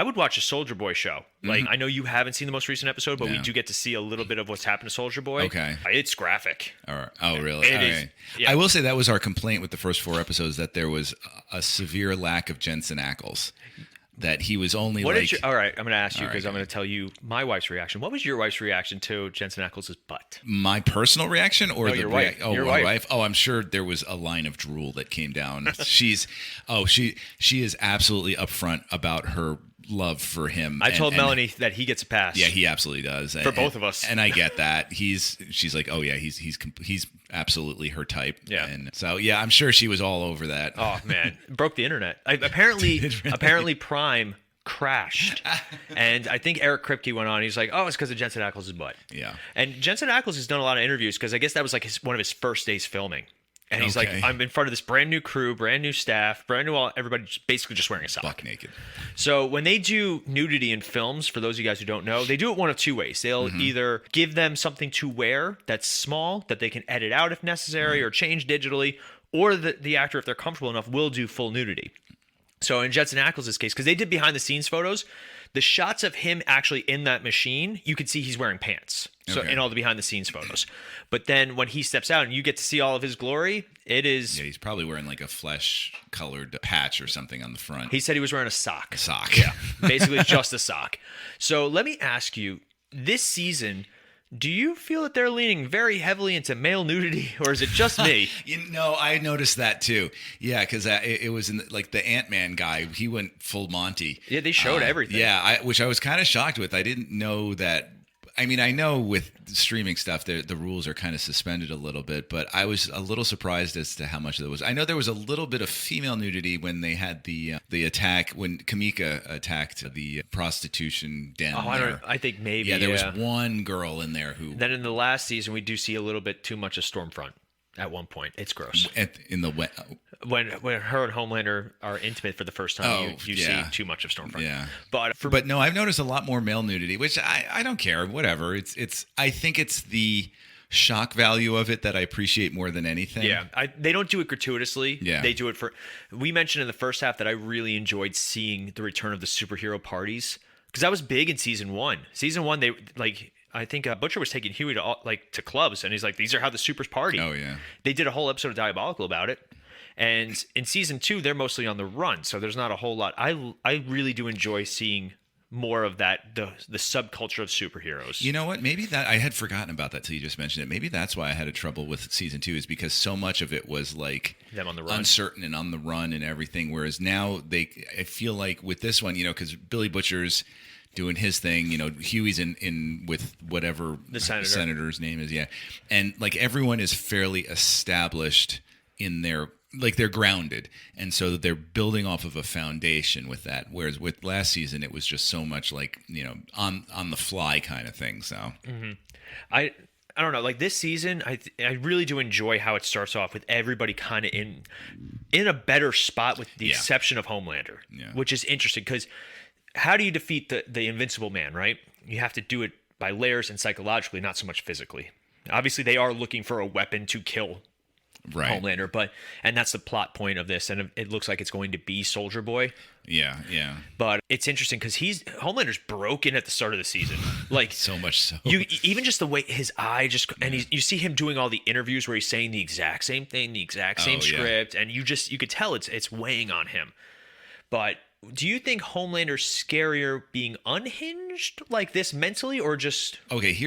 would watch a Soldier Boy show. Like, I know you haven't seen the most recent episode, but we No. do get to see a little bit of what's happened to Soldier Boy. Okay. It's graphic. Oh, really? It All is. right. Yeah. I will say that was our complaint with the first 4 episodes, that there was a severe lack of Jensen Ackles. That he was only What like. did you? All right, I'm going to ask you All right, because I'm go going to tell you my wife's reaction. What was your wife's reaction to Jensen Ackles' butt? My personal reaction, or No, the your wife. Your my wife. wife? Oh, I'm sure there was a line of drool that came down. She is absolutely upfront about her love for him. I told Melanie that he gets a pass. Yeah, he absolutely does. For both of us. And I get that. She's like, oh yeah, he's absolutely her type. Yeah. And so yeah, I'm sure she was all over that. Oh man, broke the internet. Apparently Prime crashed, and I think Eric Kripke went on. He's like, "Oh, it's because of Jensen Ackles' butt." Yeah. And Jensen Ackles has done a lot of interviews because I guess that was like one of his first days filming. And he's Okay. like, "I'm in front of this brand new crew, brand new staff, brand new everybody, basically just wearing a sock, Buck naked. So when they do nudity in films, for those of you guys who don't know, they do it one of two ways. They'll either give them something to wear that's small that they can edit out if necessary or change digitally, or the actor, if they're comfortable enough, will do full nudity. So in Jensen Ackles' case, because they did behind the scenes photos, the shots of him actually in that machine, you could see he's wearing pants. So Okay. in all the behind the scenes photos. But then when he steps out and you get to see all of his glory, it is. Yeah, he's probably wearing like a flesh colored patch or something on the front. He said he was wearing a sock. Sock. Yeah, basically just a sock. So let me ask you, this season, do you feel that they're leaning very heavily into male nudity, or is it just me? I noticed that too. Yeah, because it was in like the Ant-Man guy. He went full Monty. Yeah, they showed everything. Yeah, which I was kind of shocked with. I didn't know that. I mean, I know with streaming stuff, the rules are kind of suspended a little bit, but I was a little surprised as to how much there was. I know there was a little bit of female nudity when they had the attack, when Kimiko attacked the prostitution den. I think maybe. Yeah, there was one girl in there who. Then in the last season, we do see a little bit too much of Stormfront at one point. It's gross. In the When her and Homelander are intimate for the first time, you yeah. see too much of Stormfront. Yeah. But no, I've noticed a lot more male nudity, which I don't care. Whatever. I think it's the shock value of it that I appreciate more than anything. Yeah, they don't do it gratuitously. Yeah. They do it for. We mentioned in the first half that I really enjoyed seeing the return of the superhero parties because that was big in season one. Season one, they like. I think Butcher was taking Huey to clubs, and he's like, "These are how the supers party." Oh yeah. They did a whole episode of Diabolical about it. And in season 2, they're mostly on the run, so there's not a whole lot. I really do enjoy seeing more of that, the subculture of superheroes. You know what? Maybe that I had forgotten about that till you just mentioned it. Maybe that's why I had a trouble with season 2 is because so much of it was like them on the run, uncertain and on the run and everything. Whereas now I feel like with this one, because Billy Butcher's doing his thing, Huey's in with whatever the senator's name is, yeah, and like everyone is fairly established in their. Like they're grounded, and so they're building off of a foundation with that. Whereas with last season, it was just so much like on the fly kind of thing. So I don't know. Like this season, I really do enjoy how it starts off with everybody kind of in a better spot, with the exception of Homelander, which is interesting because how do you defeat the Invincible Man? Right, you have to do it by layers and psychologically, not so much physically. Obviously, they are looking for a weapon to kill. Right. Homelander, and that's the plot point of this, and it looks like it's going to be Soldier Boy. Yeah. But it's interesting because Homelander's broken at the start of the season, like so much so. You even just the way his eye you see him doing all the interviews where he's saying the exact same thing, the exact same script, and you could tell it's weighing on him. But do you think Homelander's scarier being unhinged like this mentally, or just okay?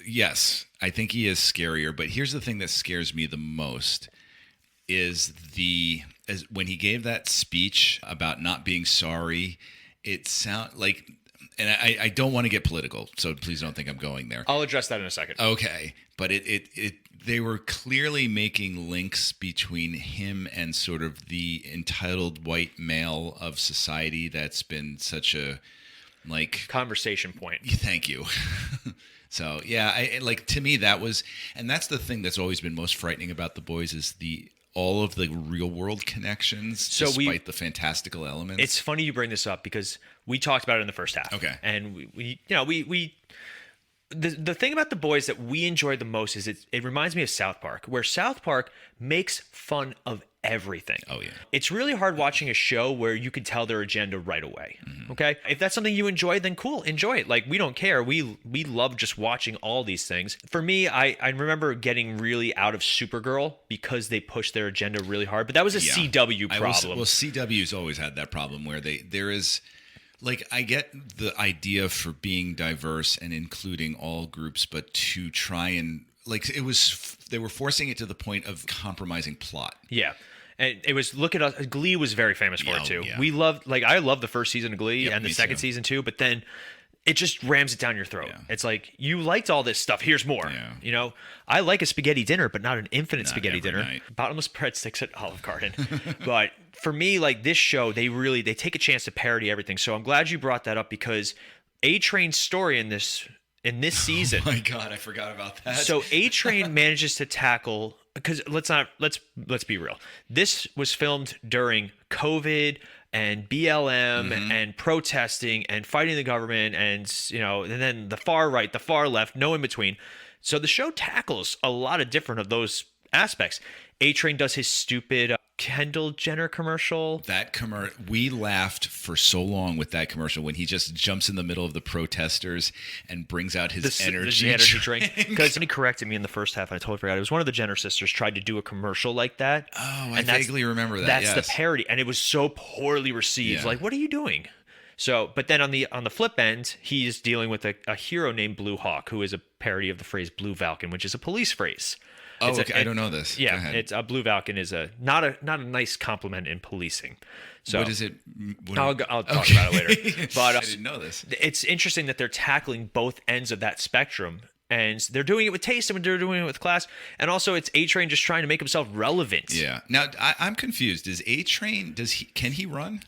Yes, I think he is scarier, but here's the thing that scares me the most is when he gave that speech about not being sorry. It sound like, and I don't want to get political, so please don't think I'm going there. I'll address that in a second. Okay, but they were clearly making links between him and sort of the entitled white male of society that's been such a conversation point. Thank you. So yeah, to me that was, and that's the thing that's always been most frightening about The Boys is all of the real world connections, despite the fantastical elements. It's funny you bring this up because we talked about it in the first half. Okay, and we the thing about The Boys that we enjoy the most is it reminds me of South Park, where South Park makes fun of everything. Oh yeah. It's really hard watching a show where you can tell their agenda right away. Mm-hmm. Okay? If that's something you enjoy, then cool, enjoy it. Like, we don't care. We love just watching all these things. For me, I remember getting really out of Supergirl because they pushed their agenda really hard, but that was a CW problem. CW's always had that problem where there is I get the idea for being diverse and including all groups, but to try and they were forcing it to the point of compromising plot. Yeah. And it was look at us. Glee was very famous for it too. Yeah. We loved I love the first season of Glee and the me second too. season too. But then it just rams it down your throat. Yeah. It's like you liked all this stuff. Here's more. Yeah. You know, I like a spaghetti dinner, but not an infinite Not spaghetti every dinner. night. Bottomless breadsticks at Olive Garden. But for me, like this show, they take a chance to parody everything. So I'm glad you brought that up because A-Train's story in this season. Oh my God, I forgot about that. So A-Train manages to tackle because let's be real. This was filmed during COVID and BLM and protesting and fighting the government and and then the far right, the far left, no in between. So the show tackles a lot of different of those aspects. A-Train does his stupid Kendall Jenner commercial. That we laughed for so long with that commercial when he just jumps in the middle of the protesters and brings out his energy drink. Because somebody corrected me in the first half, and I totally forgot. It was one of the Jenner sisters tried to do a commercial like that. Oh, I vaguely remember that. That's the parody, and it was so poorly received. Yeah. Like, what are you doing? So, but then on the flip end, he's dealing with a hero named Blue Hawk, who is a parody of the phrase Blue Falcon, which is a police phrase. Oh, okay. I don't know this. Go Yeah, ahead. it's a Blue Falcon is not a nice compliment in policing. So What is it? I'll talk about it later. But I didn't know this. It's interesting that they're tackling both ends of that spectrum, and they're doing it with taste and they're doing it with class, and also it's A-Train just trying to make himself relevant. Yeah. Now I'm confused. Is A-Train? Can he run?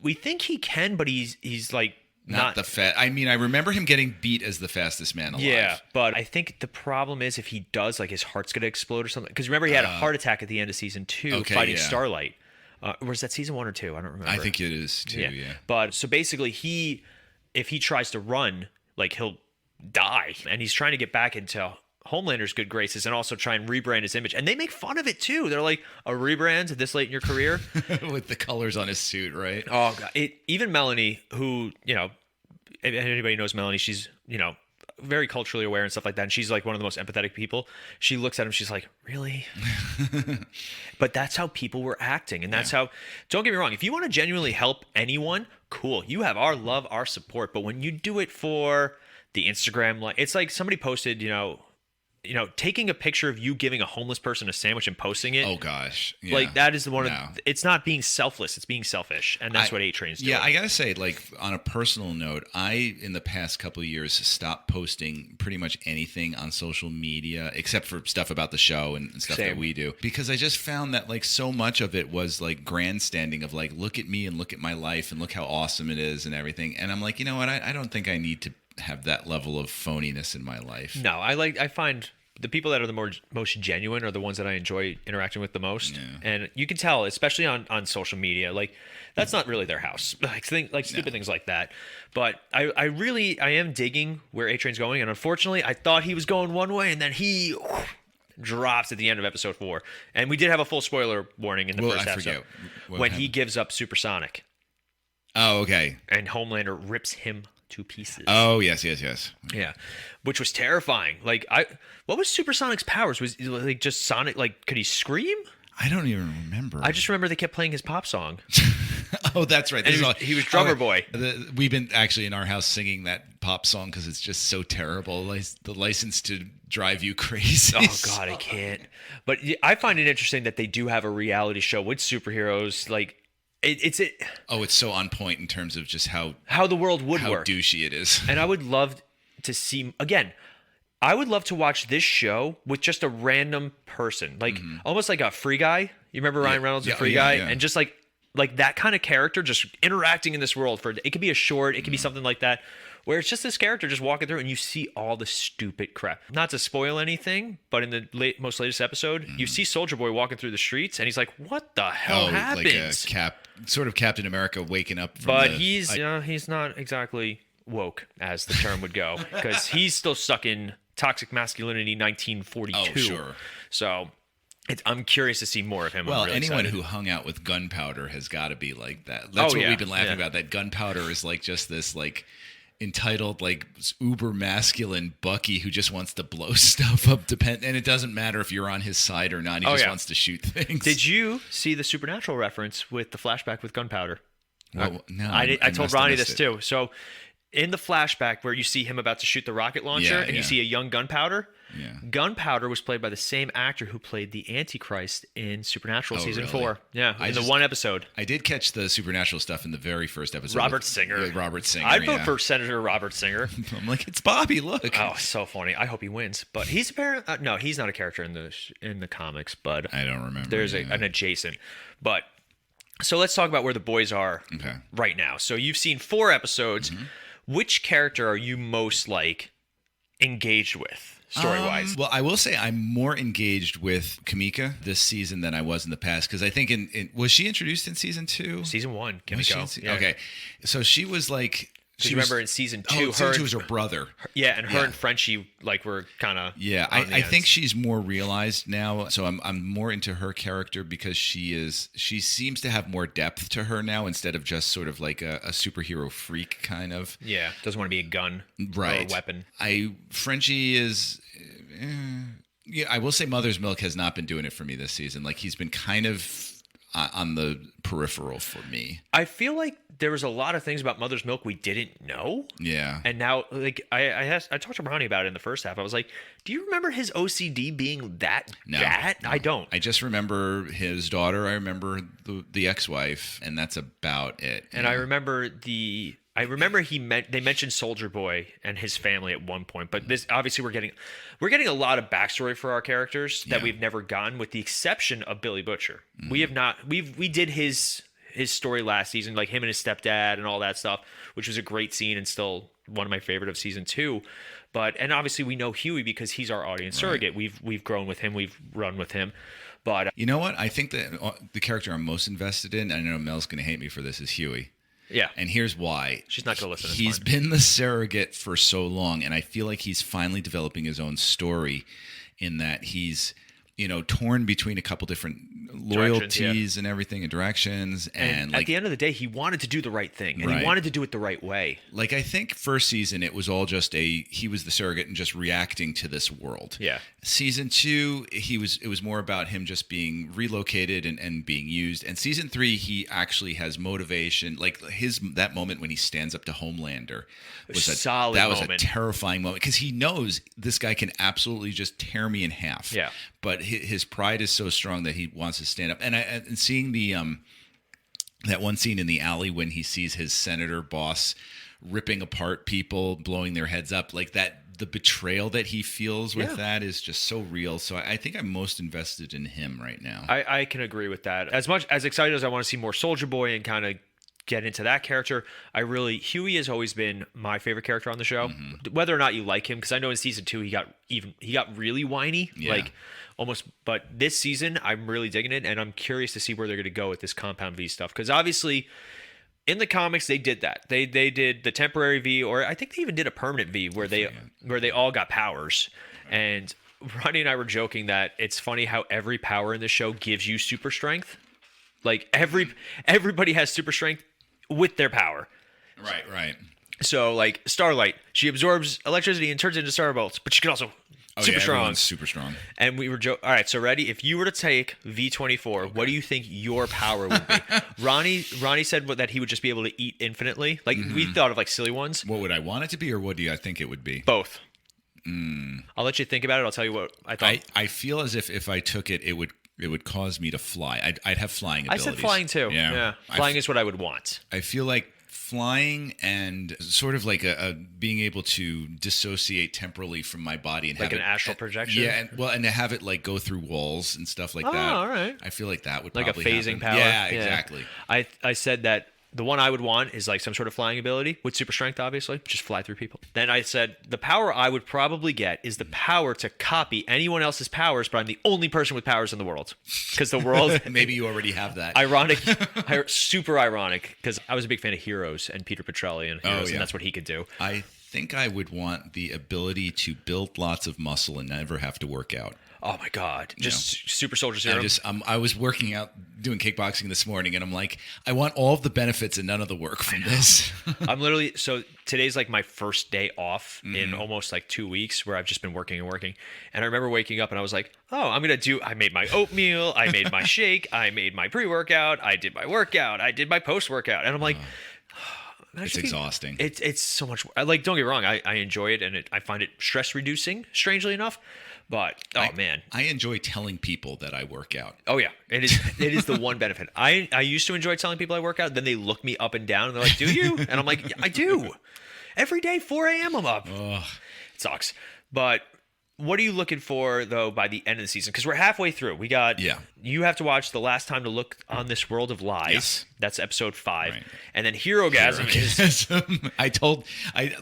We think he can, but he's like. Not the fast. I mean, I remember him getting beat as the fastest man alive. Yeah, but I think the problem is if he does, like his heart's gonna explode or something. Because remember, he had a heart attack at the end of season 2 fighting Starlight. Or was that season 1 or 2? I don't remember. I think it is too. Yeah. But so basically, if he tries to run, like he'll die, and he's trying to get back into Homelander's good graces and also try and rebrand his image. And they make fun of it too. They're like, a rebrand this late in your career? With the colors on his suit, right? Oh, God. Even Melanie, who, if anybody knows Melanie, she's, very culturally aware and stuff like that. And she's like one of the most empathetic people. She looks at him, she's like, really? But that's how people were acting. And that's how, don't get me wrong, if you want to genuinely help anyone, cool. You have our love, our support. But when you do it for the Instagram, like it's like somebody posted, taking a picture of you giving a homeless person a sandwich and posting it. Oh gosh, yeah. Like that is it's not being selfless, it's being selfish, and that's what A-Train's doing. Yeah, I gotta say, like on a personal note, I in the past couple of years stopped posting pretty much anything on social media except for stuff about the show and stuff that we do, because I just found that like so much of it was like grandstanding of like, look at me and look at my life and look how awesome it is and everything. And I'm like, you know what? I don't think I need to have that level of phoniness in my life. No, I find the people that are the most genuine are the ones that I enjoy interacting with the most. Yeah. And you can tell, especially on social media, like that's not really their house. Like stupid things like that. But I am digging where A-Train's going. And unfortunately, I thought he was going one way, and then he drops at the end of episode 4. And we did have a full spoiler warning in the first episode when he gives up Supersonic. Oh, okay. And Homelander rips him to pieces. Oh, yes. Yeah, which was terrifying. Like, what was Supersonic's powers? Was he, like just Sonic? Like, could he scream? I don't even remember. I just remember they kept playing his pop song. Oh, that's right. And he was drummer boy. We've been actually in our house singing that pop song because it's just so terrible. The License to Drive You Crazy. Oh God, I can't. But I find it interesting that they do have a reality show with superheroes. Like. It's so on point in terms of just how the world would work. How douchey it is. And I would love to see again. I would love to watch this show with just a random person, like almost like a Free Guy. You remember Ryan Reynolds and Free Guy, and just like that kind of character, just interacting in this world. It could be a short, it could be something like that, where it's just this character just walking through, and you see all the stupid crap. Not to spoil anything, but in the most latest episode, you see Soldier Boy walking through the streets, and he's like, "What the hell happens?" Like sort of Captain America waking up. But he's not exactly woke, as the term would go, because he's still stuck in toxic masculinity 1942. Oh, sure. So I'm curious to see more of him. Well, really anyone excited. who hung out with Gunpowder has got to be like that. That's what we've been laughing about. That Gunpowder is like just this like entitled like uber masculine Bucky who just wants to blow stuff up. And it doesn't matter if you're on his side or not. He just wants to shoot things. Did you see the Supernatural reference with the flashback with Gunpowder? Well, no. I told Ronnie this too. So in the flashback where you see him about to shoot the rocket launcher Yeah, and you yeah. see a young Gunpowder. Yeah. Gunpowder was played by the same actor who played the Antichrist in Supernatural season really? 4. Yeah, in the one episode. I did catch the Supernatural stuff in the very first episode. Robert Singer. Yeah, Robert Singer. I'd vote for Senator Robert Singer. I'm like, it's Bobby. Look. Oh, so funny. I hope he wins. But he's apparently no, he's not a character in the comics. But I don't remember. there's an adjacent. But so let's talk about where the boys are right now. So you've seen 4 episodes. Mm-hmm. Which character are you most like engaged with story-wise? Well, I will say I'm more engaged with Kimiko this season than I was in the past because I think was she introduced in season 2? Season 1, Was she Kimiko. in okay, so she was like. You remember in season 2, season 2 was her brother. And her and Frenchie like were kind of I think she's more realized now, so I'm more into her character because she seems to have more depth to her now instead of just sort of like a superhero freak kind of. doesn't want to be a gun or a weapon. Frenchie is. I will say Mother's Milk has not been doing it for me this season. Like he's been kind of on the peripheral for me. I feel like there was a lot of things about Mother's Milk we didn't know. Yeah. And now, like, I talked to Ronnie about it in the first half. I was like, do you remember his OCD being that bad? No. I don't. I just remember his daughter. I remember the ex-wife, and that's about it. And I remember they mentioned Soldier Boy and his family at one point, but this obviously we're getting a lot of backstory for our characters that we've never gotten, with the exception of Billy Butcher. We have not. We did his story last season, like him and his stepdad and all that stuff, which was a great scene and still one of my favorite of season 2. And obviously we know Huey because he's our audience surrogate. We've grown with him, we've run with him. But you know what? I think that the character I'm most invested in, and I know Mel's going to hate me for this, is Huey. Yeah. And here's why. She's not going to listen. He's been the surrogate for so long, and I feel like he's finally developing his own story in that he's, torn between a couple different loyalties and everything and directions. And at the end of the day, he wanted to do the right thing, and he wanted to do it the right way. Like, I think first season, it was all just he was the surrogate and just reacting to this world. Yeah. Season 2, it was more about him just being relocated and being used. And season 3, he actually has motivation. Like that moment when he stands up to Homelander was a terrifying moment because he knows this guy can absolutely just tear me in half. Yeah. But his pride is so strong that he wants to stand up. And seeing the that one scene in the alley when he sees his senator boss ripping apart people, blowing their heads up, like that, the betrayal that he feels with that is just so real. So I think I'm most invested in him right now. I can agree with that. As much as excited as I want to see more Soldier Boy and kind of get into that character, Huey has always been my favorite character on the show. Whether or not you like him, because I know in season 2 he got really whiny, like almost. But this season I'm really digging it, and I'm curious to see where they're going to go with this Compound V stuff, because obviously in the comics they did that. They did the temporary V, or I think they even did a permanent V where they all got powers. And Ronnie and I were joking that it's funny how every power in the show gives you super strength. Like everybody has super strength with their power. Right. So like Starlight, she absorbs electricity and turns it into Thunderbolts, but she can also super strong. Super strong. And we were joking. All right, so ready? If you were to take V24, what do you think your power would be? Ronnie said that he would just be able to eat infinitely. Like we thought of like silly ones. What would I want it to be, or what do I think it would be? Both. I'll let you think about it. I'll tell you what I thought. I feel as if I took it, it would cause me to fly. I'd have flying abilities. I said flying too. Yeah. Flying is what I would want. I feel like flying and sort of like a being able to dissociate temporally from my body and like have an astral projection. Yeah, and to have it like go through walls and stuff like that. All right. I feel like that would like probably a phasing happen. power. Yeah, exactly. I said that the one I would want is like some sort of flying ability with super strength, obviously, just fly through people. Then I said the power I would probably get is the power to copy anyone else's powers, but I'm the only person with powers in the world. Because the world... Maybe you already have that. Super ironic, because I was a big fan of Heroes and Peter Petrelli and Heroes, and that's what he could do. I think I would want the ability to build lots of muscle and never have to work out. Oh my God! Just super soldier serum. I was working out, doing kickboxing this morning, and I'm like, I want all of the benefits and none of the work from this. I'm literally today's like my first day off in almost like 2 weeks, where I've just been working. And I remember waking up and I was like, oh, I made my oatmeal, I made my shake, I made my pre-workout, I did my workout, I did my post-workout, and I'm like. It's exhausting. It's so much. Like, don't get me wrong. I enjoy it, and I find it stress reducing. Strangely enough, but man, I enjoy telling people that I work out. oh yeah, it is the one benefit. I used to enjoy telling people I work out. Then they look me up and down, and they're like, "Do you?" And I'm like, "I do." Every day, 4 a.m. I'm up. Ugh. It sucks. But what are you looking for, though, by the end of the season? Because we're halfway through. We got, you have to watch The Last Time to Look on This World of Lies. Yes. That's episode 5. Right. And then Herogasm is...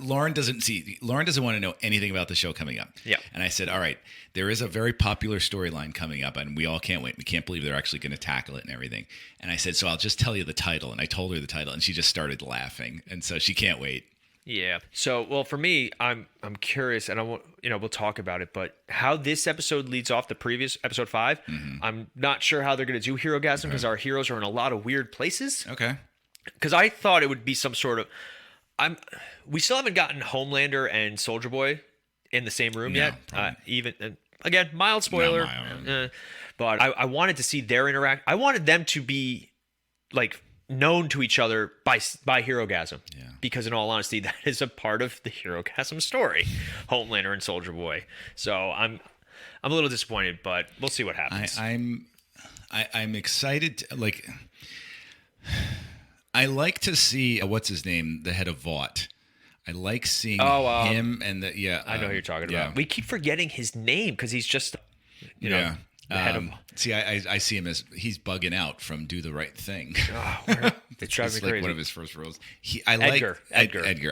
Lauren doesn't want to know anything about the show coming up. Yeah. And I said, all right, there is a very popular storyline coming up, and we all can't wait. We can't believe they're actually going to tackle it and everything. And I said, so I'll just tell you the title. And I told her the title, and she just started laughing. And so she can't wait. Yeah. So, well, for me, I'm curious, and I want, we'll talk about it, but how this episode leads off the previous episode 5, I'm not sure how they're going to do Herogasm because our heroes are in a lot of weird places. Okay. Because I thought it would be some sort of, we still haven't gotten Homelander and Soldier Boy in the same room yet. Again, mild spoiler, but I wanted to see their interact. I wanted them to be like known to each other by Herogasm. Yeah. Because in all honesty, that is a part of the Herogasm story, Homelander and Soldier Boy. So I'm a little disappointed, but we'll see what happens. I'm excited. I like to see what's his name, the head of Vought. I like seeing him and I know who you're talking about. We keep forgetting his name because he's just the head of. See, I see him as he's bugging out from Do the Right Thing. It's driving me crazy. Like one of his first roles. Edgar.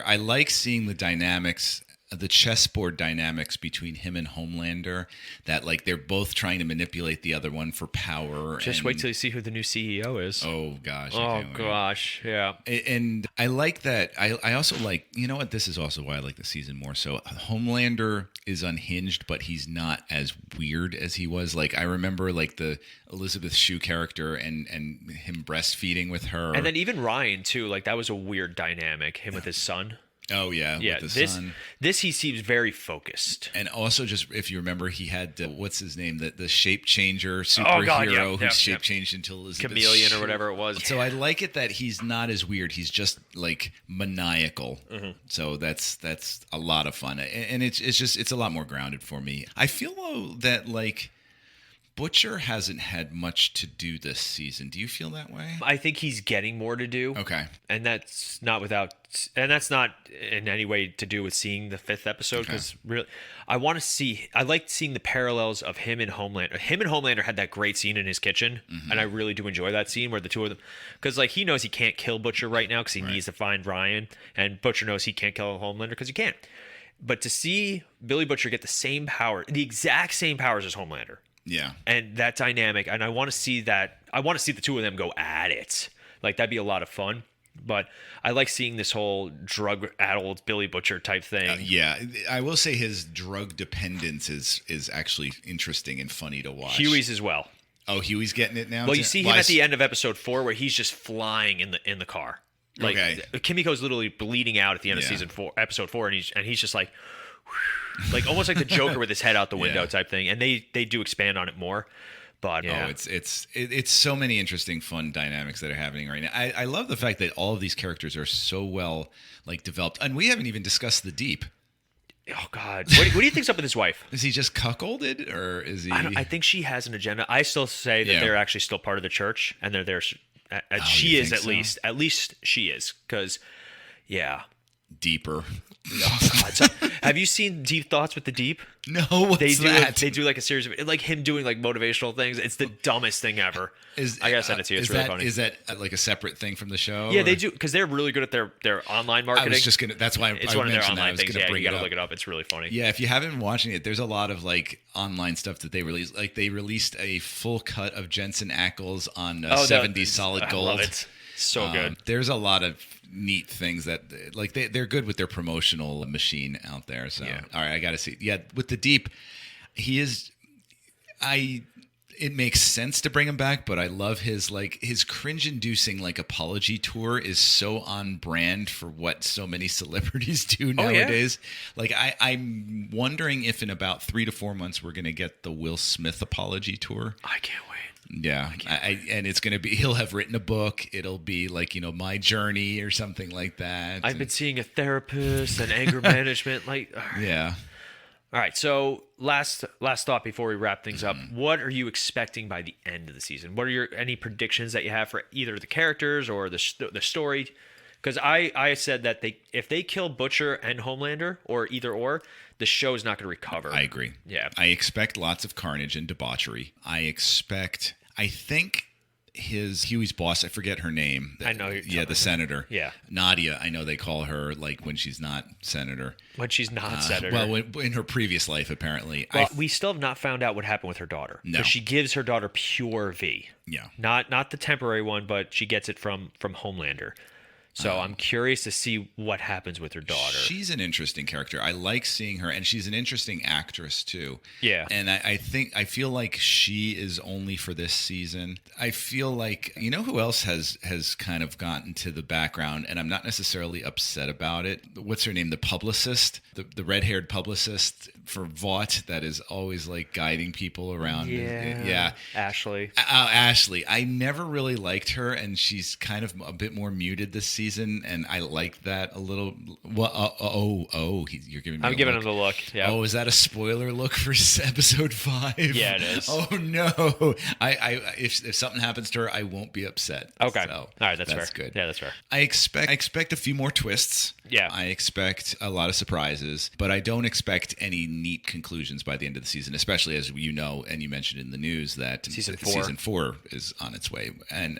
I like seeing the dynamics, the chessboard dynamics between him and Homelander. That like they're both trying to manipulate the other one for power. Just wait till you see who the new CEO is. Oh gosh. Yeah. And I like that. I also like, you know what? This is also why I like the season more. So Homelander is unhinged, but he's not as weird as he was. Like I remember like the Elizabeth Shue character and him breastfeeding with her. And then even Ryan too, like that was a weird dynamic, him with his son. Oh yeah, yeah. With the son. This he seems very focused. And also, just if you remember, he had what's his name, the shape changer superhero who shape changed into Elizabeth Chameleon or whatever it was. So I like it that he's not as weird. He's just like maniacal. So that's a lot of fun, and it's a lot more grounded for me. I feel though that like Butcher hasn't had much to do this season. Do you feel that way? I think he's getting more to do. Okay. And that's not in any way to do with seeing the 5th episode because really, I like seeing the parallels of him and Homelander. Him and Homelander had that great scene in his kitchen, and I really do enjoy that scene where the two of them, because like he knows he can't kill Butcher right now because he needs to find Ryan, and Butcher knows he can't kill Homelander because he can't. But to see Billy Butcher get the exact same powers as Homelander. Yeah. And that dynamic, and I want to see that. I want to see the two of them go at it. Like that'd be a lot of fun. But I like seeing this whole drug-addled Billy Butcher type thing. Yeah, I will say his drug dependence is actually interesting and funny to watch. Huey's as well. Oh, Huey's getting it now. Well, you see him at the end of episode 4 where he's just flying in the car. Like Kimiko's literally bleeding out at the end of episode 4, and he's just like. Like almost like the Joker with his head out the window type thing, and they do expand on it more. But it's so many interesting, fun dynamics that are happening right now. I love the fact that all of these characters are so well like developed, and we haven't even discussed the Deep. Oh God, what do you think's up with his wife? Is he just cuckolded, or is he? I think she has an agenda. I still say that they're actually still part of the church, and they're there. She is at least she is because, deeper. Oh, God. So, have you seen Deep Thoughts with the Deep? No, what's that? They do like a series of like him doing like motivational things. It's the dumbest thing ever. I gotta send it to you. It's really funny. Is that like a separate thing from the show? Yeah, they do because they're really good at their online marketing. I was just gonna. That's why it's one of their online things. Yeah, you gotta look it up. It's really funny. Yeah, if you haven't been watching it, there's a lot of like online stuff that they release. Like they released a full cut of Jensen Ackles on 70s Solid Gold. I love it. So good. There's a lot of neat things that like they're good with their promotional machine out there. So all right, I gotta see. Yeah, with the Deep, he is. it makes sense to bring him back, but I love his cringe-inducing apology tour is so on brand for what so many celebrities do nowadays. I'm wondering if in about 3 to 4 months we're going to get the Will Smith apology tour. I can't wait. Yeah, and it's going to be, he'll have written a book. It'll be My Journey or something like that. I've been seeing a therapist and anger management. Yeah. All right, so last thought before we wrap things up. What are you expecting by the end of the season? What are any predictions that you have for either the characters or the story? Because I said that if they kill Butcher and Homelander, or either or, the show is not going to recover. I agree. Yeah. I expect lots of carnage and debauchery. I think Huey's boss, I forget her name. I know. The senator. Yeah. Nadia, I know they call her when she's not senator. When she's not senator. Well, in her previous life, apparently. Well, we still have not found out what happened with her daughter. No. She gives her daughter pure V. Yeah. Not the temporary one, but she gets it from Homelander. So I'm curious to see what happens with her daughter. She's an interesting character. I like seeing her, and she's an interesting actress too. Yeah. And I feel like she is only for this season. I feel like, who else has kind of gotten to the background, and I'm not necessarily upset about it. What's her name? The publicist, the red-haired publicist for Vought that is always guiding people around. Yeah. Ashley. Ashley. I never really liked her, and she's kind of a bit more muted this season. And I like that a little. Well, you're giving me. I'm giving him the look. Yeah. Oh, is that a spoiler look for episode 5? Yeah, it is. Oh no! If something happens to her, I won't be upset. Okay. So, all right, that's fair. Good. Yeah, that's fair. I expect a few more twists. Yeah. I expect a lot of surprises, but I don't expect any neat conclusions by the end of the season. Especially as and you mentioned in the news that season 4 is on its way, and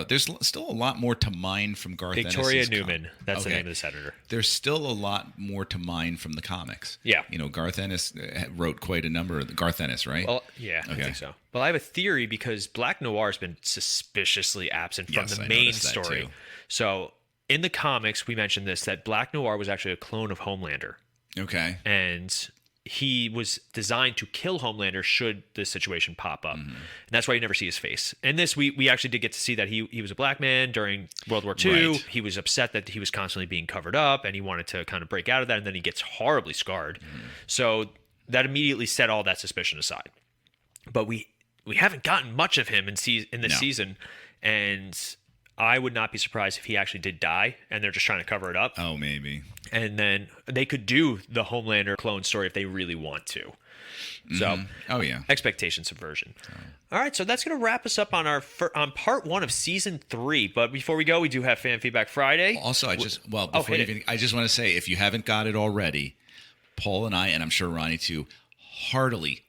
there's still a lot more to mine from Garth Victoria Ennis' Newman. That's the name of the senator. There's still a lot more to mine from the comics. Yeah. Garth Ennis wrote quite a number of Garth Ennis, right? Well, yeah, I think so. Well, I have a theory because Black Noir has been suspiciously absent from the main story. So in the comics, we mentioned that Black Noir was actually a clone of Homelander. Okay. And he was designed to kill Homelander should this situation pop up. And that's why you never see his face. In this, we actually did get to see that he was a black man during World War II. Right. He was upset that he was constantly being covered up, and he wanted to kind of break out of that, and then he gets horribly scarred. So that immediately set all that suspicion aside. But we haven't gotten much of him in this season, and I would not be surprised if he actually did die and they're just trying to cover it up. Oh, maybe. And then they could do the Homelander clone story if they really want to. So, expectation subversion. All right, so that's going to wrap us up on on part 1 of season 3. But before we go, we do have Fan Feedback Friday. Also, I just want to say, if you haven't got it already, Paul and I, and I'm sure Ronnie too, heartily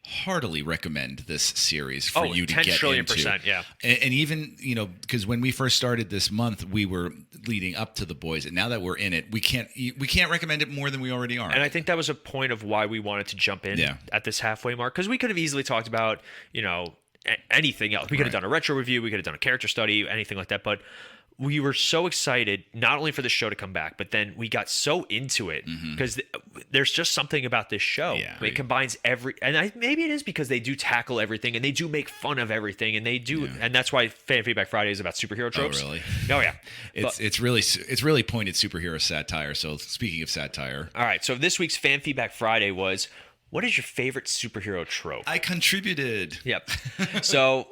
recommend this series for you to get into. 10 trillion %, yeah. And even, because when we first started this month, we were leading up to The Boys, and now that we're in it, we can't recommend it more than we already are. And I think that was a point of why we wanted to jump in at this halfway mark, because we could have easily talked about, anything else. We could have done a retro review, we could have done a character study, anything like that, but we were so excited not only for the show to come back, but then we got so into it because there's just something about this show. Yeah, it combines maybe it is because they do tackle everything and they do make fun of everything, and they do, and that's why Fan Feedback Friday is about superhero tropes. Oh, really? Oh, yeah. It's really pointed superhero satire. So speaking of satire, all right. So this week's Fan Feedback Friday was, what is your favorite superhero trope? I contributed. Yep. So.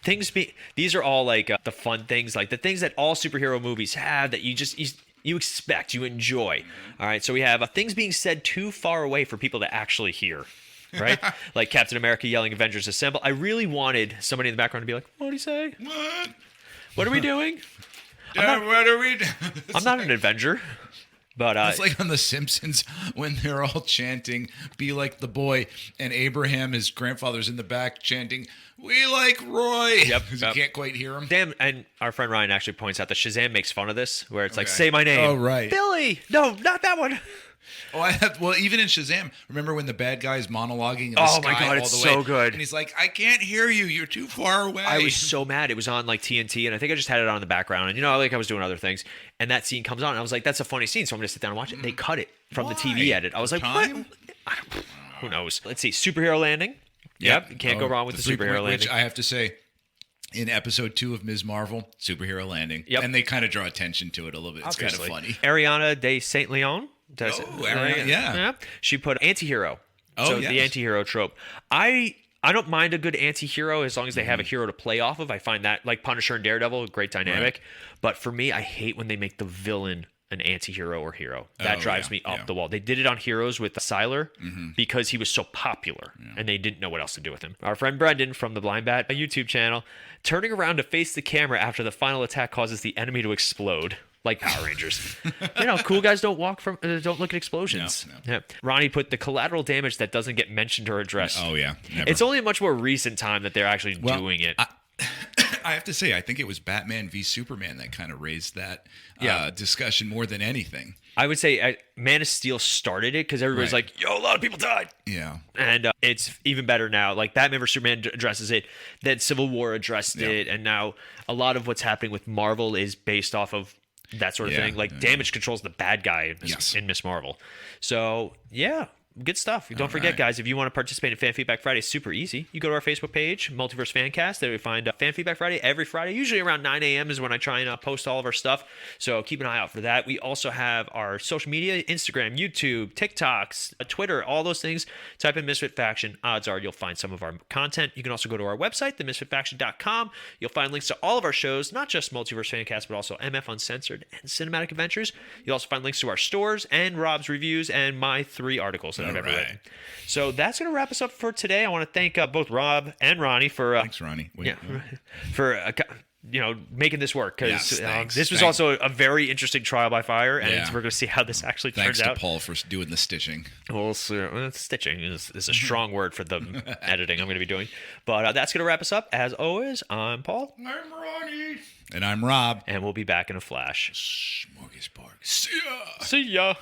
These are all the fun things, the things that all superhero movies have that you expect, you enjoy. All right, so we have things being said too far away for people to actually hear, right? Like Captain America yelling "Avengers Assemble." I really wanted somebody in the background to be like, "What did he say? What are we doing? What are we doing? I'm not an Avenger." But it's like on The Simpsons when they're all chanting, "Be like the boy," and Abraham, his grandfather's in the back, chanting, "We like Roy." Yep. Because you can't quite hear him. Damn, and our friend Ryan actually points out that Shazam makes fun of this, where it's like, "Say my name." Oh, right. Billy. No, not that one. Oh, even in Shazam, remember when the bad guy is monologuing in the sky my God, all it's the way? so good. And he's like, "I can't hear you. You're too far away." I was so mad. It was on TNT, and I think I just had it on in the background. And I was doing other things, and that scene comes on, and I was like, "That's a funny scene," so I'm gonna sit down and watch it. And they cut it from the TV edit. I was like, "What?" Who knows? Let's see. Superhero landing. Yep. You can't go wrong with the superhero landing. Which I have to say, in episode 2 of Ms. Marvel, superhero landing. Yep. And they kind of draw attention to it a little bit. It's kind of funny. Ariana de Saint Leon. Ariana, yeah. She put anti-hero. Oh, so yes. the anti-hero trope. I don't mind a good anti-hero as long as they have a hero to play off of. I find that, like Punisher and Daredevil, a great dynamic. Right. But for me, I hate when they make the villain an anti-hero or hero. That drives me up the wall. They did it on Heroes with Siler because he was so popular and they didn't know what else to do with him. Our friend Brendan from the Blind Bat YouTube channel, turning around to face the camera after the final attack causes the enemy to explode. Like Power Rangers. Cool guys don't don't look at explosions. No. Yeah. Ronnie put the collateral damage that doesn't get mentioned or addressed. Oh, yeah. Never. It's only a much more recent time that they're actually doing it. I have to say, I think it was Batman v Superman that kind of raised that discussion more than anything. I would say Man of Steel started it because everybody's like, yo, a lot of people died. Yeah. And it's even better now. Like Batman vs. Superman addresses it. Then Civil War addressed it. And now a lot of what's happening with Marvel is based off of that sort of thing. Like Damage Control's the bad guy in Miss Marvel. So, yeah. Good stuff. Don't forget, guys, if you want to participate in Fan Feedback Friday, it's super easy. You go to our Facebook page, Multiverse Fancast. There we find Fan Feedback Friday every Friday. Usually around 9 a.m. is when I try and post all of our stuff. So keep an eye out for that. We also have our social media, Instagram, YouTube, TikToks, Twitter, all those things. Type in Misfit Faction. Odds are you'll find some of our content. You can also go to our website, themisfitfaction.com. You'll find links to all of our shows, not just Multiverse Fancast, but also MF Uncensored and Cinematic Adventures. You'll also find links to our stores and Rob's reviews and my 3 articles that I've ever written. So that's going to wrap us up for today. I want to thank both Rob and Ronnie for thanks, Ronnie. For making this work, because this was Thanks. Also a very interesting trial by fire, and we're going to see how this actually Thanks turns out. to Paul for doing the stitching. Well, stitching is a strong word for the editing I'm going to be doing, but that's going to wrap us up. As always, I'm Paul. I'm Ronnie. And I'm Rob. And we'll be back in a flash. Smorgasbord. See ya. See ya.